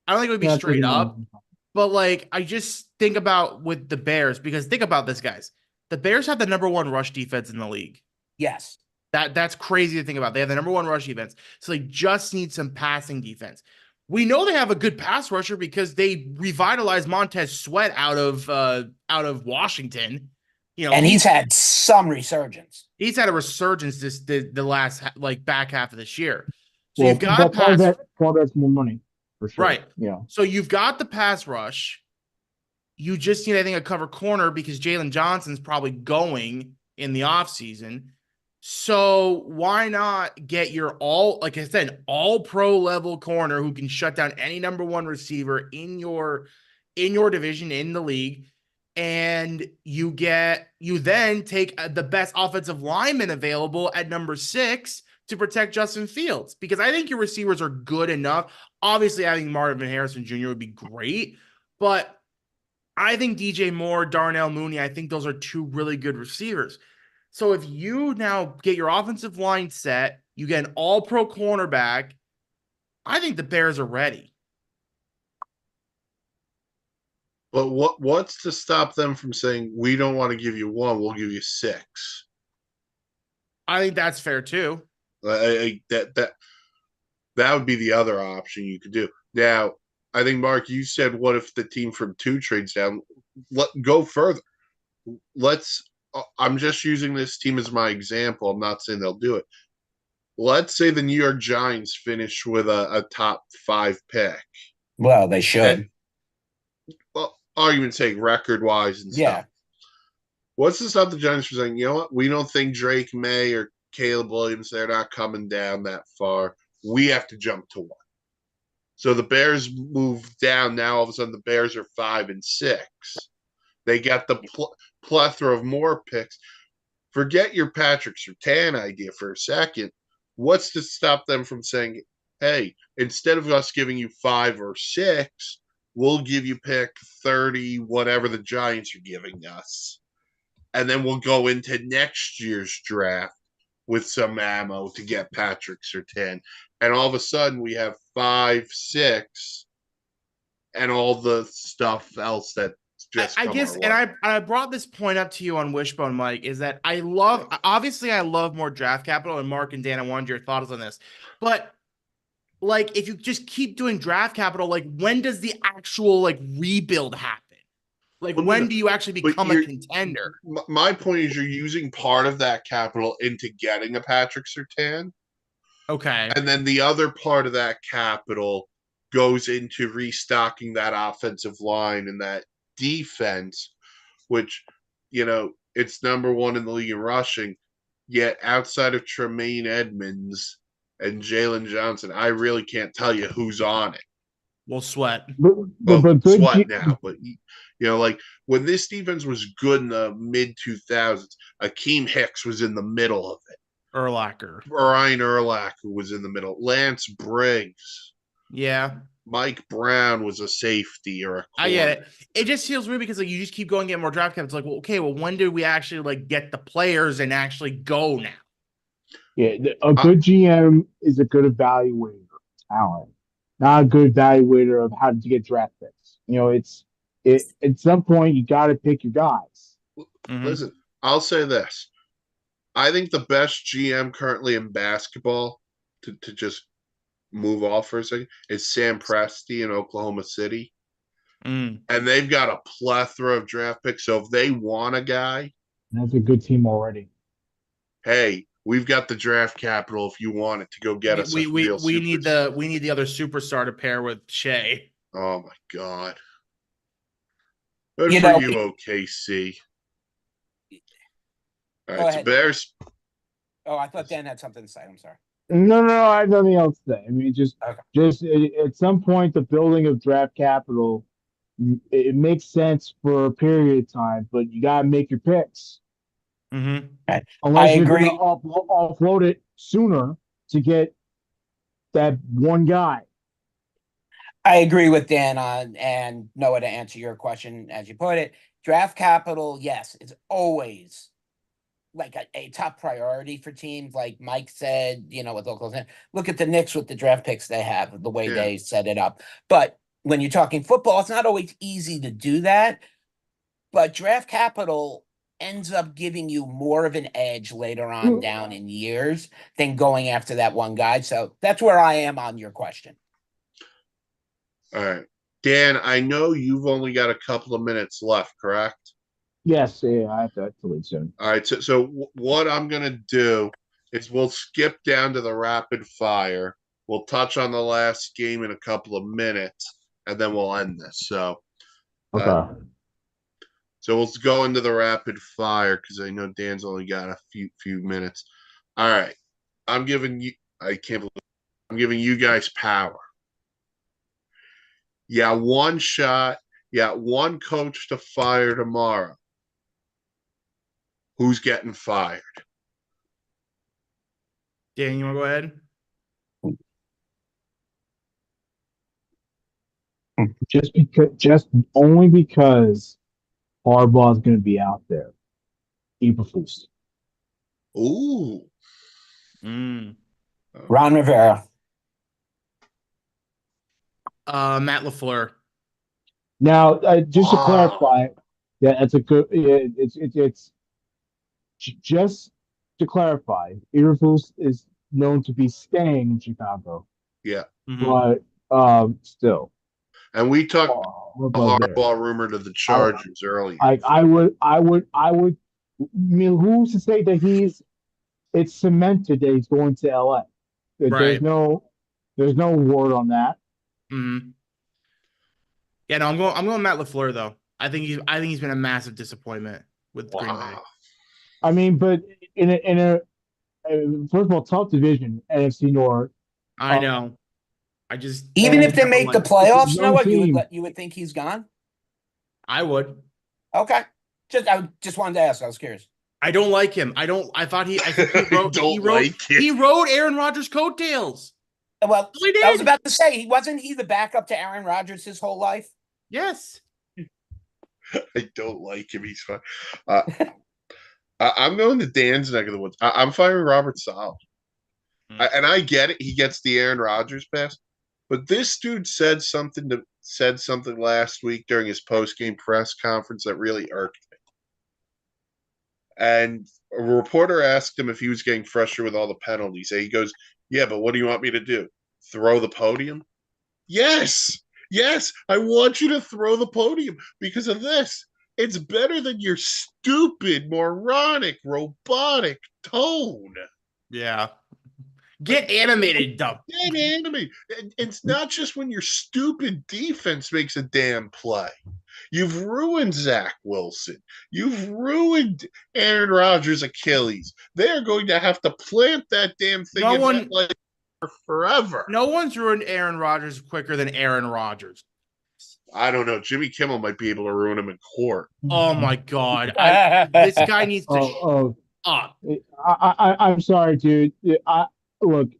I don't think it would be you're not straight taking up. on- But like, I just think about with the Bears because think about this, guys. The Bears have the number one rush defense in the league. Yes. That's crazy to think about. They have the number one rush defense, so they just need some passing defense. We know they have a good pass rusher because they revitalized Montez Sweat out of Washington. You know, And he's had some resurgence. he's had a resurgence the last like back half of this year. So Well, you've got but pass part of that's more money for sure. right. Yeah. So you've got the pass rush. You just need, I think, a cover corner because Jalen Johnson's probably going in the offseason. So why not get your like I said, all pro level corner who can shut down any number one receiver in your division in the league, and you then take the best offensive lineman available at number 6 to protect Justin Fields because I think your receivers are good enough. Obviously, I think Marvin Harrison Jr. would be great, but I think DJ Moore, Darnell Mooney, I think those are two really good receivers. So if you now get your offensive line set, you get an all-pro cornerback, I think the Bears are ready. But what's to stop them from saying we don't want to give you 1, we'll give you 6? I think that's fair too. That would be the other option you could do. Now, I think Mark, you said, what if the team from 2 trades down? Go further. I'm just using this team as my example. I'm not saying they'll do it. Let's say the New York Giants finish with a top 5 pick. Well, they should. Well, argument's sake, record wise and Yeah. stuff. What's to stop the Giants from saying, you know what? We don't think Drake May or Caleb Williams, they're not coming down that far. We have to jump to 1. So the Bears move down. Now all of a sudden the Bears are 5 and 6. They got the plethora of more picks. Forget your Patrick Surtain idea for a second. What's to stop them from saying, hey, instead of us giving you 5 or 6, we'll give you pick 30, whatever the Giants are giving us. And then we'll go into next year's draft with some ammo to get Patrick Surtain. And all of a sudden we have 5, 6, and all the stuff else that just I guess, and I brought this point up to you on Wishbone, Mike, is that I love more draft capital, and Mark and Dan, I wanted your thoughts on this. But like, if you just keep doing draft capital, like when does the actual like rebuild happen? Like when do you actually become a contender? My point is you're using part of that capital into getting a Patrick Surtain. Okay. And then the other part of that capital goes into restocking that offensive line and that defense, which, it's number 1 in the league in rushing. Yet outside of Tremaine Edmonds and Jalen Johnson, I really can't tell you who's on it. Well, Sweat. But good Sweat now, but like when this defense was good in the mid 2000s, Akeem Hicks was in the middle of it. Urlacher. Brian Urlacher was in the middle. Lance Briggs. Yeah. Mike Brown was a safety or a corner. I get it. It just feels weird because like you just keep going and get more draft capital. It's like, well, okay, well, when did we actually like get the players and actually go now? Yeah, a good GM is a good evaluator of talent, not a good evaluator of how to get draft picks. At some point you got to pick your guys. Listen, I'll say this. I think the best GM currently in basketball, to just move off for a second, is Sam Presti in Oklahoma City. And they've got a plethora of draft picks. So if they want a guy, that's a good team already. Hey, we've got the draft capital if you want it to go get us a real we need the other superstar to pair with Shea. Oh my God. Good for you, OKC. All right, so Bears. Oh, I thought Dan had something to say. I'm sorry. No, I have nothing else to say. I mean, just at some point, the building of draft capital, it makes sense for a period of time, but you got to make your picks. Unless you're going to offload it sooner to get that one guy. I agree with Dan and Noah to answer your question as you put it. Draft capital, yes, it's always like a top priority for teams. Like Mike said, with Oklahoma, look at the Knicks with the draft picks they have, the way they set it up. But when you're talking football, it's not always easy to do that. But draft capital ends up giving you more of an edge later on down in years than going after that one guy. So that's where I am on your question. All right. Dan, I know you've only got a couple of minutes left, correct? Yes, yeah, I have to leave soon. All right. So what I'm going to do is we'll skip down to the rapid fire. We'll touch on the last game in a couple of minutes, and then we'll end this. So, Okay. So let's go into the rapid fire because I know Dan's only got a few minutes. All right. I'm giving you I'm giving you guys power. Yeah, one shot. Yeah, one coach to fire tomorrow. Who's getting fired? Dan, you want to go ahead? Just only because Harbaugh's going to be out there. Eberflus. Ooh. Ron Rivera. Matt LaFleur. Now, just to clarify, yeah, it's a good. It's just to clarify. Eberflus is known to be staying in Chicago. Yeah, but still. And we talked Harbaugh rumor to the Chargers earlier. I would. Who's to say that it's cemented that he's going to LA? Right. There's no word on that. Mm-hmm. Yeah, no, I'm going Matt LaFleur though. I think he's been a massive disappointment with Green Bay. I mean, but in a first of all, tough division, NFC North. I know. Even if they make the playoffs, Noah, you would think he's gone? I would. Okay. I just wanted to ask. I was curious. I don't like him. I think he rode Aaron Rodgers' coattails. Well, I was about to say, wasn't he the backup to Aaron Rodgers his whole life? Yes. I don't like him. He's fine. I'm going to Dan's neck of the woods. I'm firing Robert Saleh. And I get it. He gets the Aaron Rodgers pass. But this dude said something last week during his post-game press conference that really irked me. And a reporter asked him if he was getting frustrated with all the penalties. And he goes, yeah, but what do you want me to do? Throw the podium? Yes, I want you to throw the podium because of this. It's better than your stupid, moronic, robotic tone. Yeah. Get animated, dumb. Get animated. It's not just when your stupid defense makes a damn play. You've ruined Zach Wilson. You've ruined Aaron Rodgers' Achilles. They're going to have to plant that damn thing in forever. No one's ruined Aaron Rodgers quicker than Aaron Rodgers. I don't know. Jimmy Kimmel might be able to ruin him in court. Oh my God! This guy needs to up. I'm sorry, dude. Look,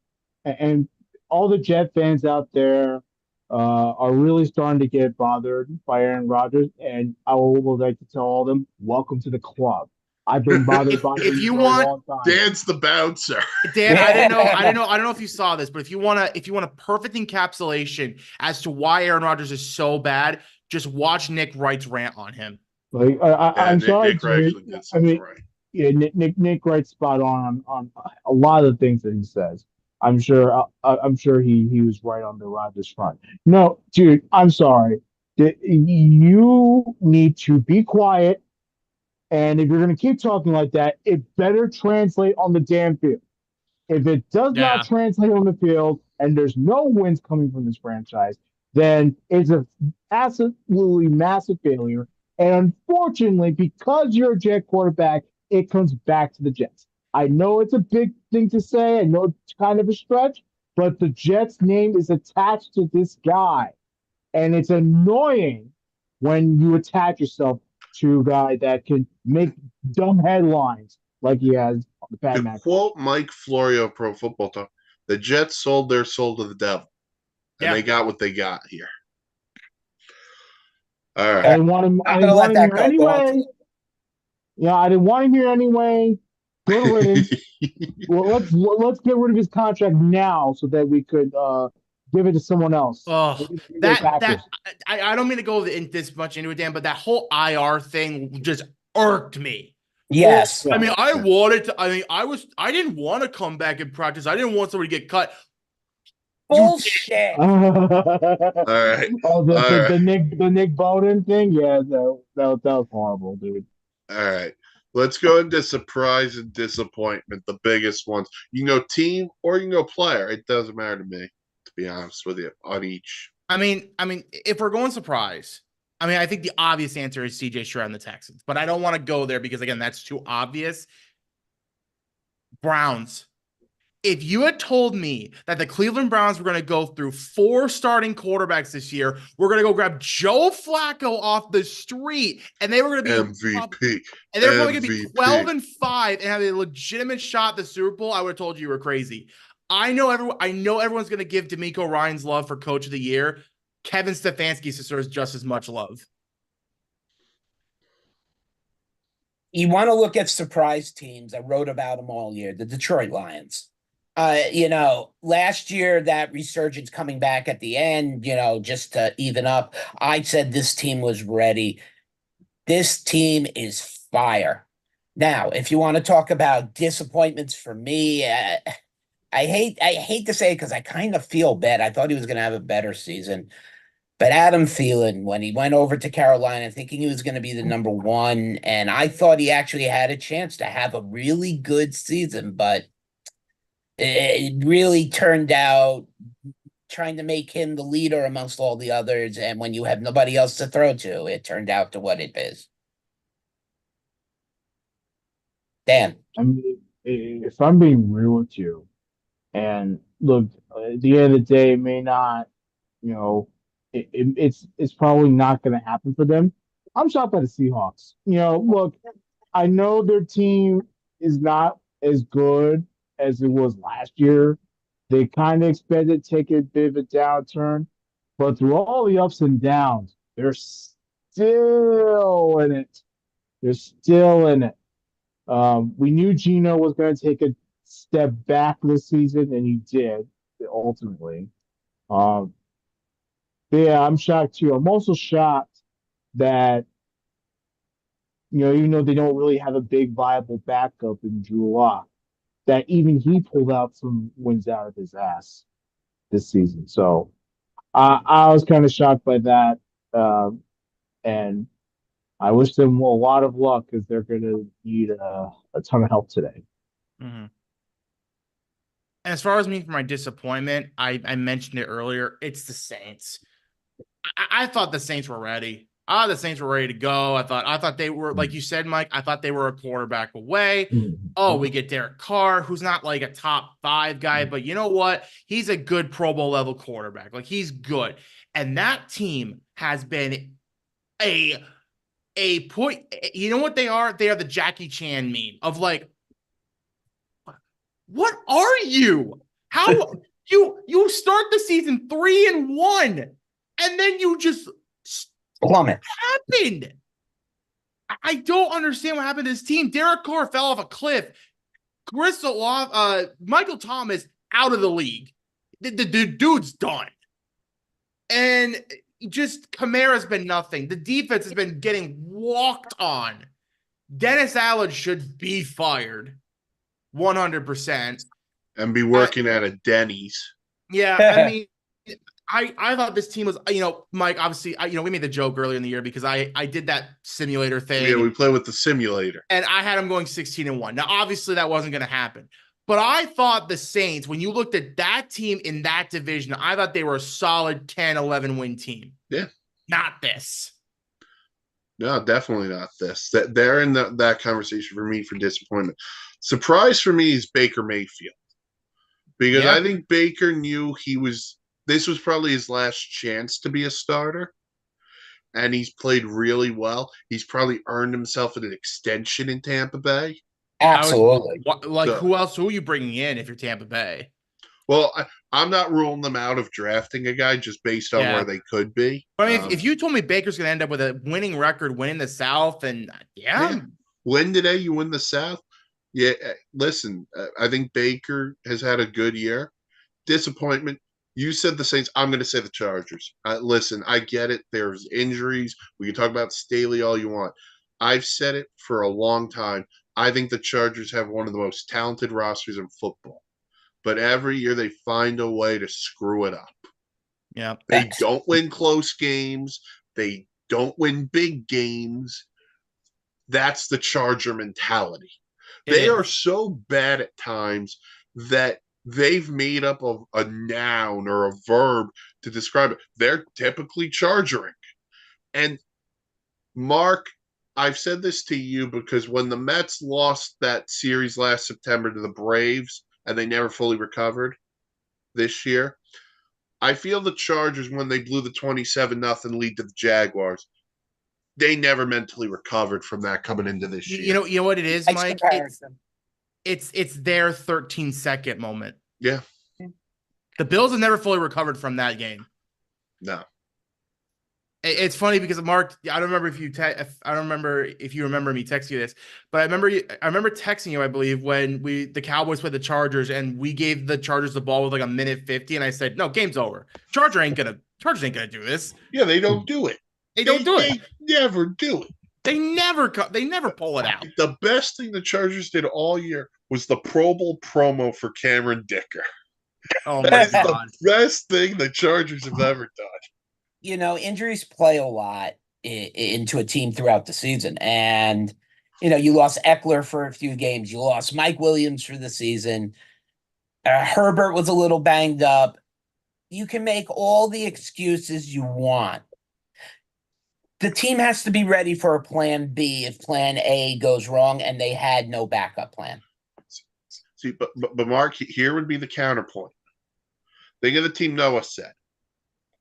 and all the Jet fans out there are really starting to get bothered by Aaron Rodgers, and I would like to tell all of them, welcome to the club. I've been bothered by him for a long time. Dan's the bouncer. Dan, I don't know if you saw this, but if you want a perfect encapsulation as to why Aaron Rodgers is so bad, just watch Nick Wright's rant on him. Like I'm sorry, right. Yeah, Nick Wright's spot on a lot of the things that he says. I'm sure he was right on the Rodgers front. No, dude, I'm sorry. You need to be quiet. And if you're going to keep talking like that, it better translate on the damn field. If it does not translate on the field and there's no wins coming from this franchise, then it's a absolutely massive failure. And unfortunately, because you're a Jet quarterback, it comes back to the Jets. I know it's a big thing to say. I know it's kind of a stretch, but the Jets' name is attached to this guy. And it's annoying when you attach yourself to a guy that can make dumb headlines like he has on the Pat McAfee. To quote Mike Florio, Pro Football Talk, the Jets sold their soul to the devil, and they got what they got here. All right. I didn't want him here anyway. Yeah, I didn't want him here anyway. Good riddance. Well, let's get rid of his contract now so that we could give it to someone else. Oh, Maybe the Green Bay that Packers. I don't mean to go this much into it, Dan, but that whole IR thing just irked me. Well, Yes. I mean, Yeah. I wanted to. I mean, I didn't want to come back and practice. I didn't want somebody to get cut. Bullshit. All right. Oh, All right. the Nick Bowden thing. Yeah, that was horrible, dude. All right. Let's go into surprise and disappointment, the biggest ones. You can go team or you can go player. It doesn't matter to me, to be honest with you, on each. I mean, if we're going surprise, I mean, I think the obvious answer is CJ Stroud and the Texans, but I don't want to go there because again, that's too obvious. Browns. If you had told me that the Cleveland Browns were going to go through 4 starting quarterbacks this year, we're going to go grab Joe Flacco off the street, and they were going to be MVP. and they're probably going to be MVP. 12-5 and have a legitimate shot at the Super Bowl, I would have told you were crazy. I know everyone's going to give D'Amico Ryan's love for Coach of the Year. Kevin Stefanski deserves just as much love. You want to look at surprise teams. I wrote about them all year. The Detroit Lions. Last year that resurgence coming back at the end, just to even up. I said this team was ready. This team is fire. Now, if you want to talk about disappointments for me, I hate to say it because I kind of feel bad. I thought he was going to have a better season. But Adam Thielen, when he went over to Carolina, thinking he was going to be the number one, and I thought he actually had a chance to have a really good season, but it really turned out trying to make him the leader amongst all the others. And when you have nobody else to throw to, it turned out to what it is. Dan. I mean, if I'm being real with you, and look, at the end of the day, it may not, it's probably not going to happen for them. I'm shocked by the Seahawks. Look, I know their team is not as good as it was last year. They kind of expected to take a bit of a downturn, but through all the ups and downs, they're still in it. They're still in it. We knew Gino was going to take a step back this season, and he did ultimately. But yeah, I'm shocked too. I'm also shocked that even though they don't really have a big viable backup in Drew Lock, that even he pulled out some wins out of his ass this season. So I was kind of shocked by that, and I wish them a lot of luck because they're going to need a ton of help today. Mm-hmm. As far as me for my disappointment, I mentioned it earlier. It's the Saints. I thought the Saints were ready. The Saints were ready to go. I thought they were, like you said, Mike, I thought they were a quarterback away. Oh, we get Derek Carr, who's not like a top 5 guy, but you know what? He's a good Pro Bowl level quarterback. Like, he's good. And that team has been a point. You know what they are? They are the Jackie Chan meme of like, what are you? How you start the season 3-1, and then you just plummet. What happened? I don't understand what happened to this team. Derek Carr fell off a cliff. Michael Thomas out of the league. The dude's done. And just Kamara's been nothing. The defense has been getting walked on. Dennis Allen should be fired. 100%. And be working at a Denny's. Yeah, I mean, I thought this team was, Mike, obviously, we made the joke earlier in the year because I did that simulator thing. Yeah, we play with the simulator. And I had them going 16-1. Now, obviously, that wasn't going to happen. But I thought the Saints, when you looked at that team in that division, I thought they were a solid 10-11 win team. Yeah. Not this. No, definitely not this. They're in that conversation for me for disappointment. Surprise for me is Baker Mayfield. Because I think Baker knew this was probably his last chance to be a starter. And he's played really well. He's probably earned himself an extension in Tampa Bay. Absolutely. Who else? Who are you bringing in if you're Tampa Bay? Well, I'm not ruling them out of drafting a guy just based on where they could be. But I mean, if you told me Baker's going to end up with a winning record, winning the South, and win today, you win the South. Yeah, listen, I think Baker has had a good year. Disappointment. You said the Saints. I'm going to say the Chargers. Listen, I get it. There's injuries. We can talk about Staley all you want. I've said it for a long time. I think the Chargers have one of the most talented rosters in football. But every year they find a way to screw it up. Yeah. They don't win close games. They don't win big games. That's the Charger mentality. They are so bad at times that they've made up a noun or a verb to describe it. They're typically chargering. And Mark, I've said this to you because when the Mets lost that series last September to the Braves and they never fully recovered this year, I feel the Chargers, when they blew the 27-0 lead to the Jaguars, they never mentally recovered from that coming into this year. You know what it is, Nice Mike? comparison. It's their 13-second moment. Yeah. The Bills have never fully recovered from that game. No. It's funny because Mark, I don't remember if you remember me texting you this, but I remember texting you, I believe, when the Cowboys played the Chargers and we gave the Chargers the ball with like a minute 50, and I said, "No, game's over. Chargers ain't gonna do this." Yeah, they don't do it. They don't do it. They never do it. They never pull it out. The best thing the Chargers did all year was the Pro Bowl promo for Cameron Dicker. Oh my That is God. the best thing the Chargers have ever done. You know, injuries play a lot into a team throughout the season. And, you know, you lost Eckler for a few games. You lost Mike Williams for the season. Herbert was a little banged up. You can make all the excuses you want. The team has to be ready for a plan B if plan A goes wrong and they had no backup plan. See, but Mark, here would be the counterpoint. Think of the team Noah said.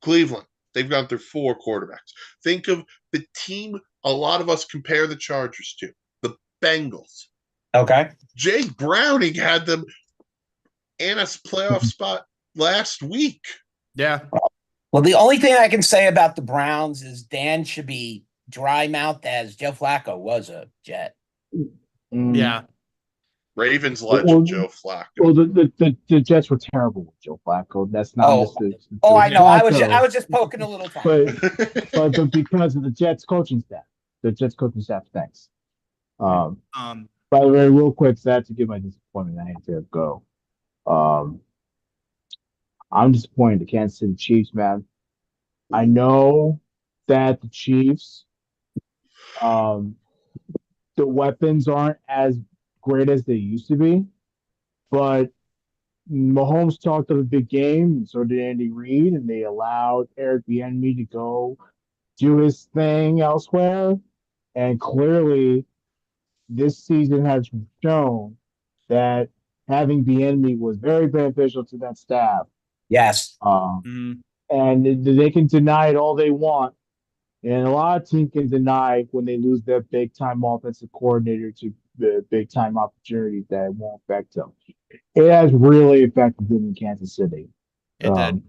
Cleveland. They've gone through 4 quarterbacks. Think of the team a lot of us compare the Chargers to, the Bengals. Okay. Jake Browning had them in a playoff spot last week. Yeah. Well, the only thing I can say about the Browns is Dan should be dry mouthed as Joe Flacco was a Jet. Yeah. Ravens legend Joe Flacco. Well, the Jets were terrible with Joe Flacco. That's not I know. Flacco. I was just poking a little fun. but because of the Jets coaching staff, thanks. By the way, real quick, sad to give my disappointment. I had to go. I'm disappointed. The Kansas City Chiefs, man. I know that the Chiefs, the weapons aren't as great as they used to be, but Mahomes talked of a big game, and so did Andy Reid, and they allowed Eric Bieniemy to go do his thing elsewhere. And clearly, this season has shown that having Bieniemy was very beneficial to that staff. Yes. And they can deny it all they want. And a lot of teams can deny when they lose their big-time offensive coordinator to the big-time opportunities that it won't affect them. It has really affected them in Kansas City. It did.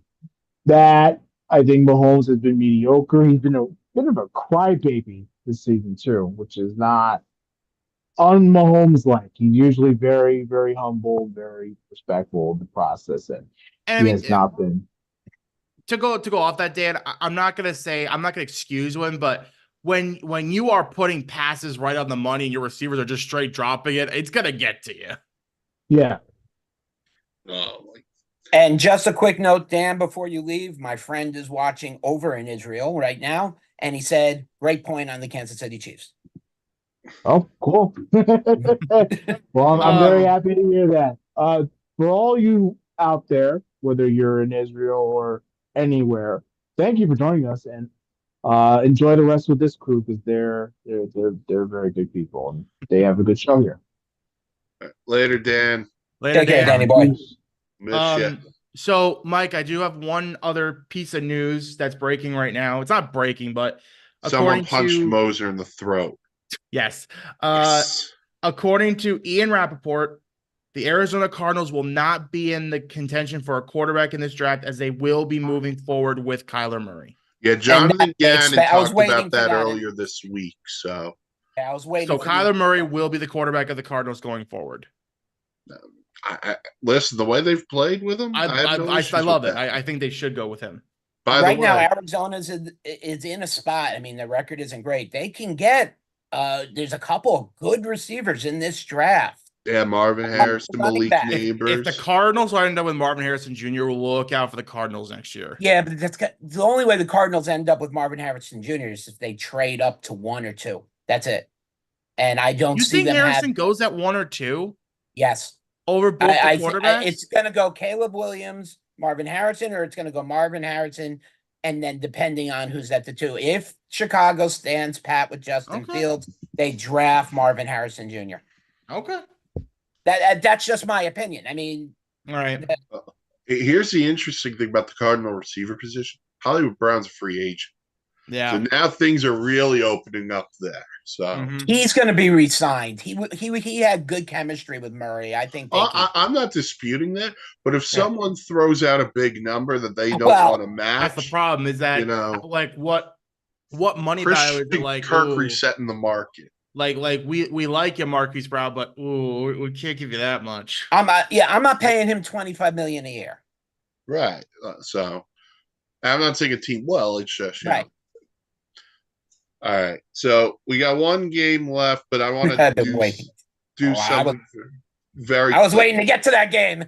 That, I think Mahomes has been mediocre. He's been a bit of a crybaby this season, too, which is not un-Mahomes-like. He's usually very, very humble, very respectful of the process, and he has not been. To go off that, Dan, I'm not gonna excuse him, but when you are putting passes right on the money and your receivers are just straight dropping it, it's gonna get to you. Yeah. And just a quick note, Dan, before you leave, my friend is watching over in Israel right now, and he said, "Great point on the Kansas City Chiefs." Oh, cool. Well, I'm very happy to hear that. For all you out there, whether you're in Israel or anywhere, thank you for joining us, and enjoy the rest with this crew because they're very good people and they have a good show here. Later, Dan. Take care, Danny boy. Miss you. So, Mike, I do have one other piece of news that's breaking right now. It's not breaking, but someone punched Moser in the throat. Yes. Yes. According to Ian Rappaport, the Arizona Cardinals will not be in the contention for a quarterback in this draft as they will be moving forward with Kyler Murray. Yeah, Jonathan Gannon talked about that earlier this week. So Yeah, I was waiting. So for Kyler Murray will be the quarterback of the Cardinals going forward. Listen, the way they've played with him, I have no I issues love with it. that. I think they should go with him. By right the now, way, Arizona's is in a spot. I mean, the record isn't great. They can get there's a couple of good receivers in this draft. yeah, Marvin Harrison, running Malik back. Neighbors. If the Cardinals end up with Marvin Harrison Jr., we'll look out for the Cardinals next year. Yeah, but the only way the Cardinals end up with Marvin Harrison Jr. is if they trade up to 1 or 2. That's it. And I don't You see think them Harrison have. goes at 1 or 2 Yes, over both the quarterbacks? it's going to go Caleb Williams, Marvin Harrison, or it's going to go Marvin Harrison, and then depending on who's at the 2. If Chicago stands pat with Justin Fields, they draft Marvin Harrison Jr. Okay. That's just my opinion. I mean, all right. Here's the interesting thing about the Cardinal receiver position. Hollywood Brown's a free agent. Yeah. So now things are really opening up there. So he's going to be re-signed. He had good chemistry with Murray. I think. I'm not disputing that, but if someone throws out a big number that they don't want to match, that's the problem. Is that like what money value is it like? Kirk resetting the market. Like we like you, Marquise Brown, but we can't give you that much. I'm not paying him $25 million a year. Right. So I'm not saying a team. Well, it's just right. All right. So we got one game left, but I want to do something very. I was waiting to get to that game.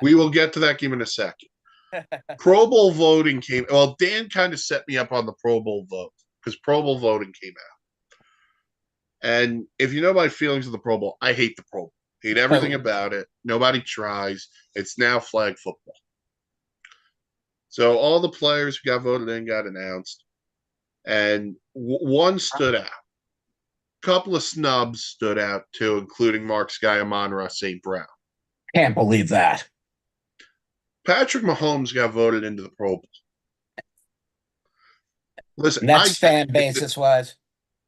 We will get to that game in a second. Pro Bowl voting came. Well, Dan kind of set me up on the Pro Bowl vote because Pro Bowl voting came out. And if you know my feelings of the Pro Bowl, I hate the Pro Bowl. Hate everything about it. Nobody tries. It's now flag football. So all the players who got voted in got announced. And one stood out. A couple of snubs stood out too, including Mark Sky, Amon-Ra St. Brown. Can't believe that. Patrick Mahomes got voted into the Pro Bowl. Listen, that's fan basis wise.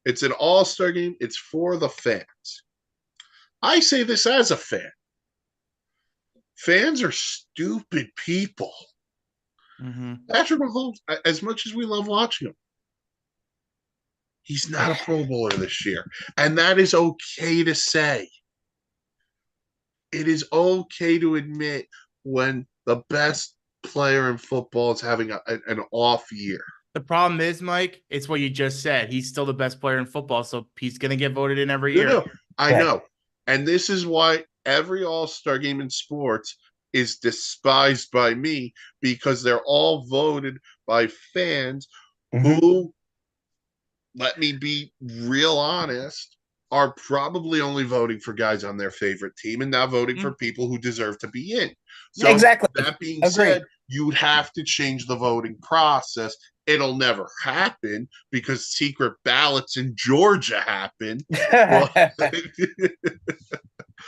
It's an all-star game. It's for the fans. I say this as a fan. Fans are stupid people. Patrick Mahomes, as much as we love watching him, he's not a Pro Bowler this year. And that is okay to say. It is okay to admit when the best player in football is having an off year. The problem is, Mike, it's what you just said. He's still the best player in football, so he's going to get voted in every year. No, I know. And this is why every all-star game in sports is despised by me, because they're all voted by fans who, let me be real honest, are probably only voting for guys on their favorite team and not voting for people who deserve to be in. So that being said, you'd have to change the voting process. It'll never happen because secret ballots in Georgia happen.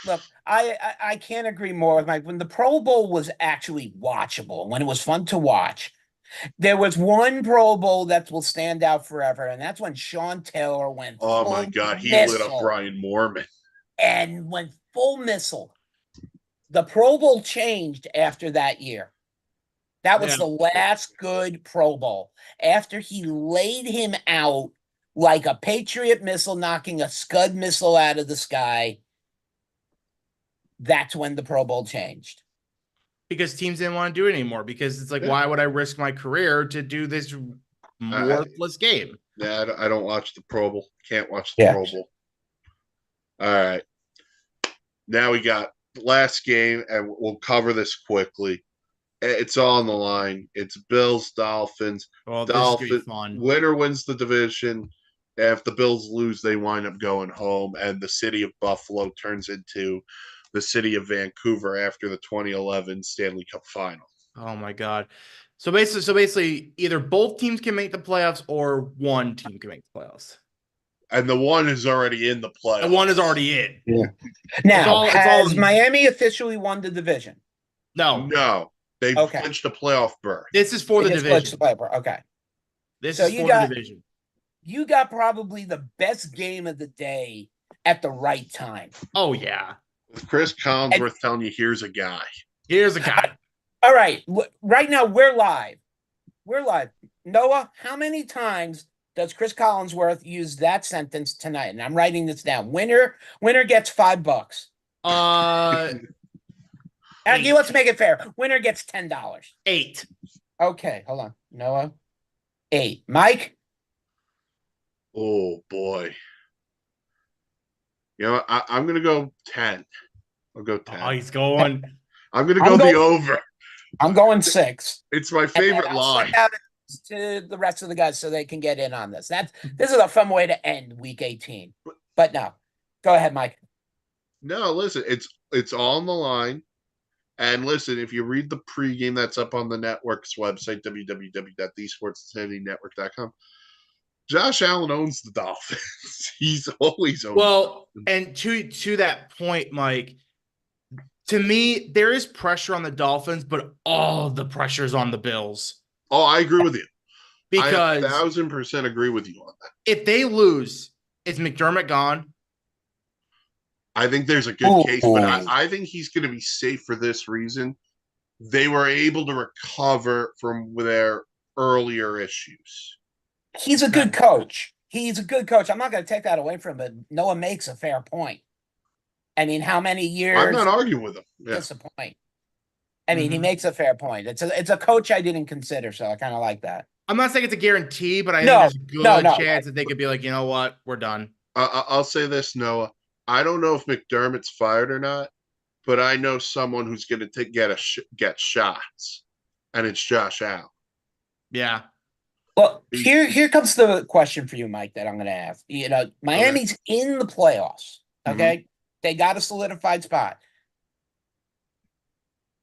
Look, I can't agree more with Mike. When the Pro Bowl was actually watchable, when it was fun to watch, there was one Pro Bowl that will stand out forever, and that's when Sean Taylor went oh my God, he lit up Brian Moorman. And went full missile. The Pro Bowl changed after that year. That was the last good Pro Bowl. After he laid him out like a Patriot missile knocking a Scud missile out of the sky, that's when the Pro Bowl changed. Because teams didn't want to do it anymore. Because it's like, why would I risk my career to do this worthless game? Yeah, I don't watch the Pro Bowl. Can't watch the Pro Bowl. All right. Now we got the last game, and we'll cover this quickly. It's all on the line. It's Bills, Dolphins. Oh, Dolphins. Winner wins the division. If the Bills lose, they wind up going home, and the city of Buffalo turns into the city of Vancouver after the 2011 Stanley Cup Final. Oh my God! So basically, either both teams can make the playoffs, or one team can make the playoffs. And the one is already in the playoffs. The one is already in. Yeah. Now, has Miami officially won the division? No. They clinched a playoff berth. This is for the division. Okay. This is for the division. You got probably the best game of the day at the right time. Oh, yeah. With Chris Collinsworth telling you, here's a guy. Here's a guy. All right. Right now, we're live. Noah, how many times Does Chris Collinsworth use that sentence tonight? And I'm writing this down. Winner gets $5. Let's make it fair. Winner gets $10. 8. Okay, hold on. Noah, 8. Mike? Oh boy. You know, I'm gonna go 10. I'll go 10. Oh, he's going. I'm gonna go the over. I'm going 6. It's my favorite line. Out to the rest of the guys so they can get in on this. This is a fun way to end week 18. But no. Go ahead, Mike. No, listen, it's all on the line. And listen, if you read the pregame that's up on the network's website, www.thesportsinsanitynetwork.com, Josh Allen owns the Dolphins. He's always owned. Well, and to that point, Mike, to me, there is pressure on the Dolphins, but all the pressure is on the Bills. Oh, I agree with you. Because I 1,000% agree with you on that. If they lose, is McDermott gone? I think there's a good case, but I think he's going to be safe for this reason. They were able to recover from their earlier issues. He's a good coach. I'm not going to take that away from him, but Noah makes a fair point. I mean, how many years? I'm not arguing with him. Yeah. Disappoint. I mean, he makes a fair point. It's a coach I didn't consider, so I kind of like that. I'm not saying it's a guarantee, but I think there's a good chance that they could be like, you know what, we're done. I'll say this, Noah. I don't know if McDermott's fired or not, but I know someone who's going to get shots, and it's Josh Allen. Yeah. Well, here comes the question for you, Mike, that I'm going to ask. You know, Miami's in the playoffs, okay? Mm-hmm. They got a solidified spot.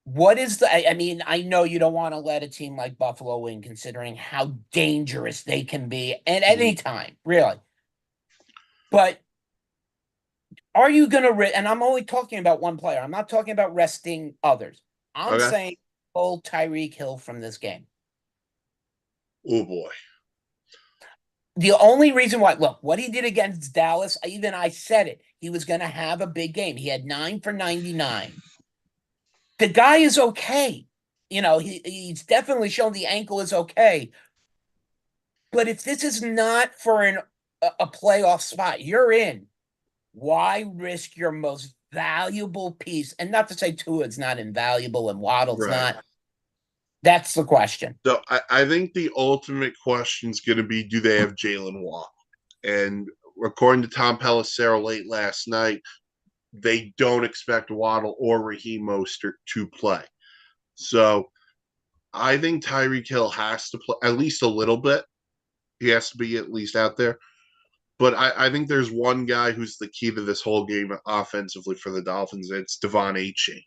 What is I mean, I know you don't want to let a team like Buffalo win, considering how dangerous they can be at any time, really. But are you going to and I'm only talking about one player. I'm not talking about resting others. I'm saying pull Tyreek Hill from this game. Oh, boy. The only reason why, look, what he did against Dallas, I said it. He was going to have a big game. He had 9 for 99. The guy is okay. You know, he's definitely shown the ankle is okay. But if this is not for a playoff spot, you're in. Why risk your most valuable piece? And not to say Tua's not invaluable and Waddle's not. That's the question. So I think the ultimate question is going to be, do they have Jalen Waddle? And according to Tom Pelissero late last night, they don't expect Waddle or Raheem Mostert to play. So I think Tyreek Hill has to play at least a little bit. He has to be at least out there. But I think there's one guy who's the key to this whole game offensively for the Dolphins. It's Devon Achane.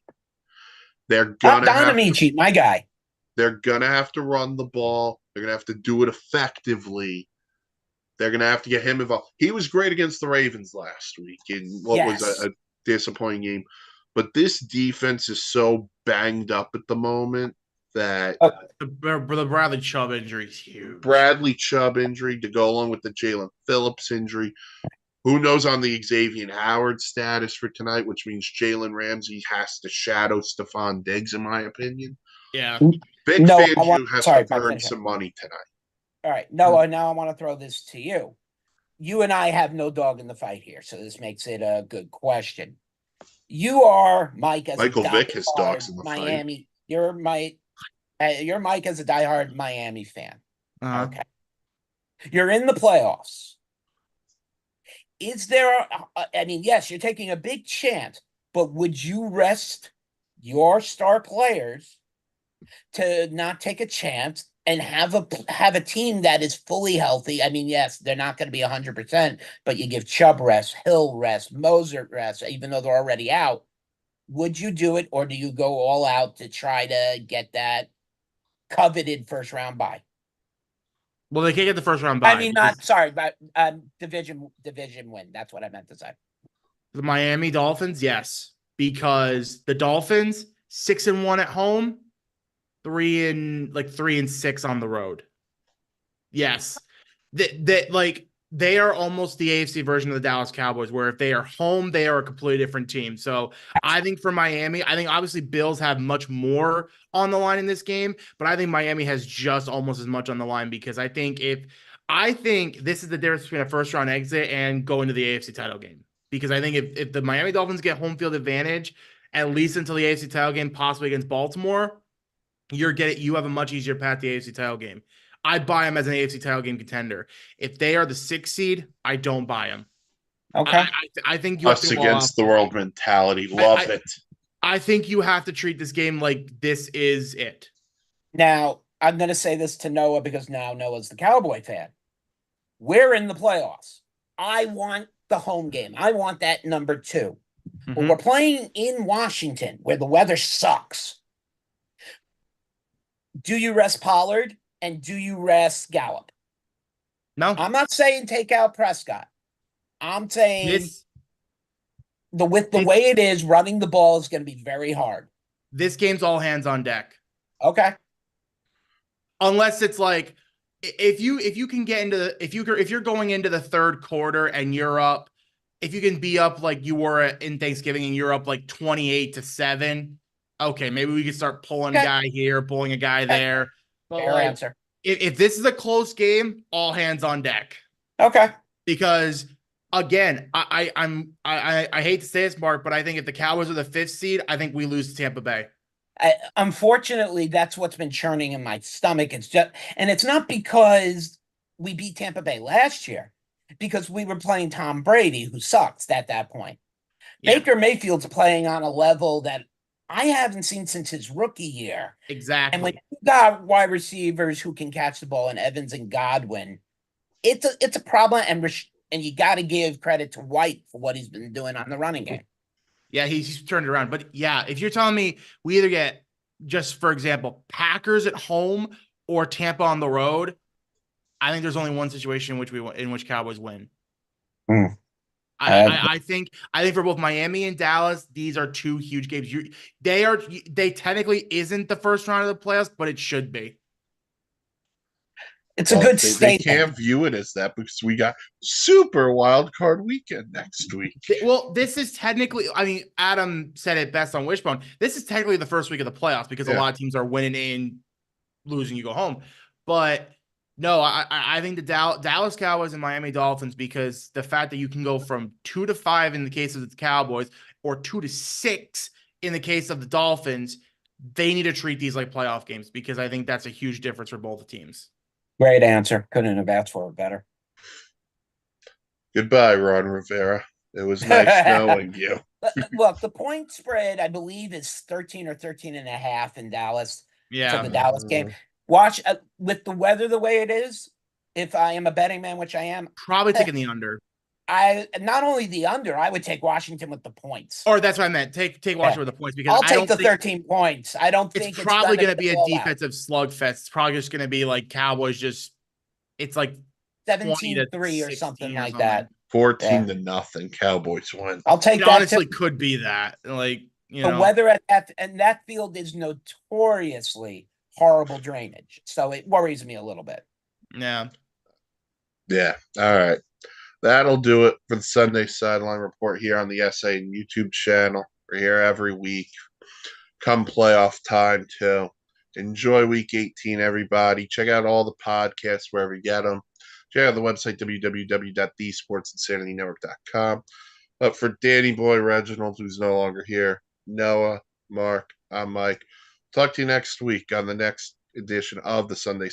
They're gonna my guy. They're gonna have to run the ball. They're gonna have to do it effectively. They're gonna have to get him involved. He was great against the Ravens last week in what was a disappointing game. But this defense is so banged up at the moment that the Bradley Chubb injury is huge. Bradley Chubb injury to go along with the Jalen Phillips injury. Who knows on the Xavier Howard status for tonight, which means Jalen Ramsey has to shadow Stephon Diggs, in my opinion. Yeah. Big Fangio has to earn some money tonight. All right. Noah, now I want to throw this to you. You and I have no dog in the fight here, so this makes it a good question. You are Mike as Michael Vick has dogs in the Miami. fight. You're Mike as a diehard Miami fan. Okay. You're in the playoffs. Is there yes, you're taking a big chance, but would you rest your star players to not take a chance and have a team that is fully healthy? I mean, yes, they're not going to be 100%, but you give Chubb rest, Hill rest, Mostert rest, even though they're already out. Would you do it, or do you go all out to try to get that coveted first round bye? Well, they can't get the first round bye. I mean, but division win. That's what I meant to say. The Miami Dolphins, yes, because the Dolphins 6-1 at home, 3-6 on the road. Yes, they are almost the AFC version of the Dallas Cowboys, where if they are home, they are a completely different team. So I think for Miami, I think obviously Bills have much more on the line in this game, but I think Miami has just almost as much on the line, because I think if I think this is the difference between a first round exit and going to the AFC title game. Because I think if the Miami Dolphins get home field advantage, at least until the AFC title game, possibly against Baltimore, you have a much easier path to the AFC title game. I buy them as an AFC title game contender. If they are the 6th seed, I don't buy them. Okay. I think you have Us to go against off. the world mentality. Love it. I think you have to treat this game like this is it. Now, I'm going to say this to Noah because now Noah's the Cowboy fan. We're in the playoffs. I want the home game. I want that number 2. But we're playing in Washington where the weather sucks. Do you rest Pollard and do you rest Gallup? No. I'm not saying take out Prescott. I'm saying with the way it is, running the ball is going to be very hard. This game's all hands on deck. Okay. Unless it's like if you can get into if you're going into the 3rd quarter and you're up, if you can be up like you were in Thanksgiving and you're up like 28-7, okay, maybe we can start pulling a guy here, pulling a guy there. But fair answer. If this is a close game, all hands on deck. Okay. Because again, I hate to say this, Mark, but I think if the Cowboys are the 5th seed, I think we lose to Tampa Bay. Unfortunately, that's what's been churning in my stomach. And it's not because we beat Tampa Bay last year, because we were playing Tom Brady, who sucks at that point. Yeah. Baker Mayfield's playing on a level that I haven't seen since his rookie year. Exactly. And when you got wide receivers who can catch the ball in Evans and Godwin, it's a problem. And you got to give credit to White for what he's been doing on the running game. Yeah, he's turned it around. But yeah, if you're telling me we either get, just for example, Packers at home or Tampa on the road, I think there's only one situation in which Cowboys win. I think for both Miami and Dallas, these are 2 huge games. They technically isn't the first round of the playoffs, but it should be. It's a good statement. They can't view it as that because we got super wild card weekend next week. Well, this is technically, I mean, Adam said it best on Wishbone. This is technically the first week of the playoffs because a lot of teams are winning and losing, you go home. But no, I think the Dallas Cowboys and Miami Dolphins, because the fact that you can go from 2-5 in the case of the Cowboys or 2-6 in the case of the Dolphins, they need to treat these like playoff games because I think that's a huge difference for both the teams. Great answer. Couldn't have asked for it better. Goodbye, Ron Rivera. It was nice knowing you. Look, the point spread, I believe, is 13 or 13.5 in Dallas. Yeah. For the Dallas game. Watch with the weather the way it is. If I am a betting man, which I am, probably taking the under. Not only the under, I would take Washington with the points. Or that's what I meant. Take Washington with the points because I'll take the 13 points. I don't think it's probably going to be a defensive slugfest. It's probably just going to be like Cowboys it's like 17-3 or something like that. 14-0 Cowboys win. I'll take it that. Honestly, could be that. Like, the weather at that field is notoriously horrible drainage, so it worries me a little bit. Yeah. Yeah. All right. That'll do it for the Sunday Sideline Report here on the SA YouTube channel. We're here every week. Come playoff time, too. Enjoy Week 18, everybody. Check out all the podcasts wherever you get them. Check out the website, www.thesportsinsanitynetwork.com. But for Danny Boy Reginald, who's no longer here, Noah, Mark, I'm Mike. Talk to you next week on the next edition of the Sunday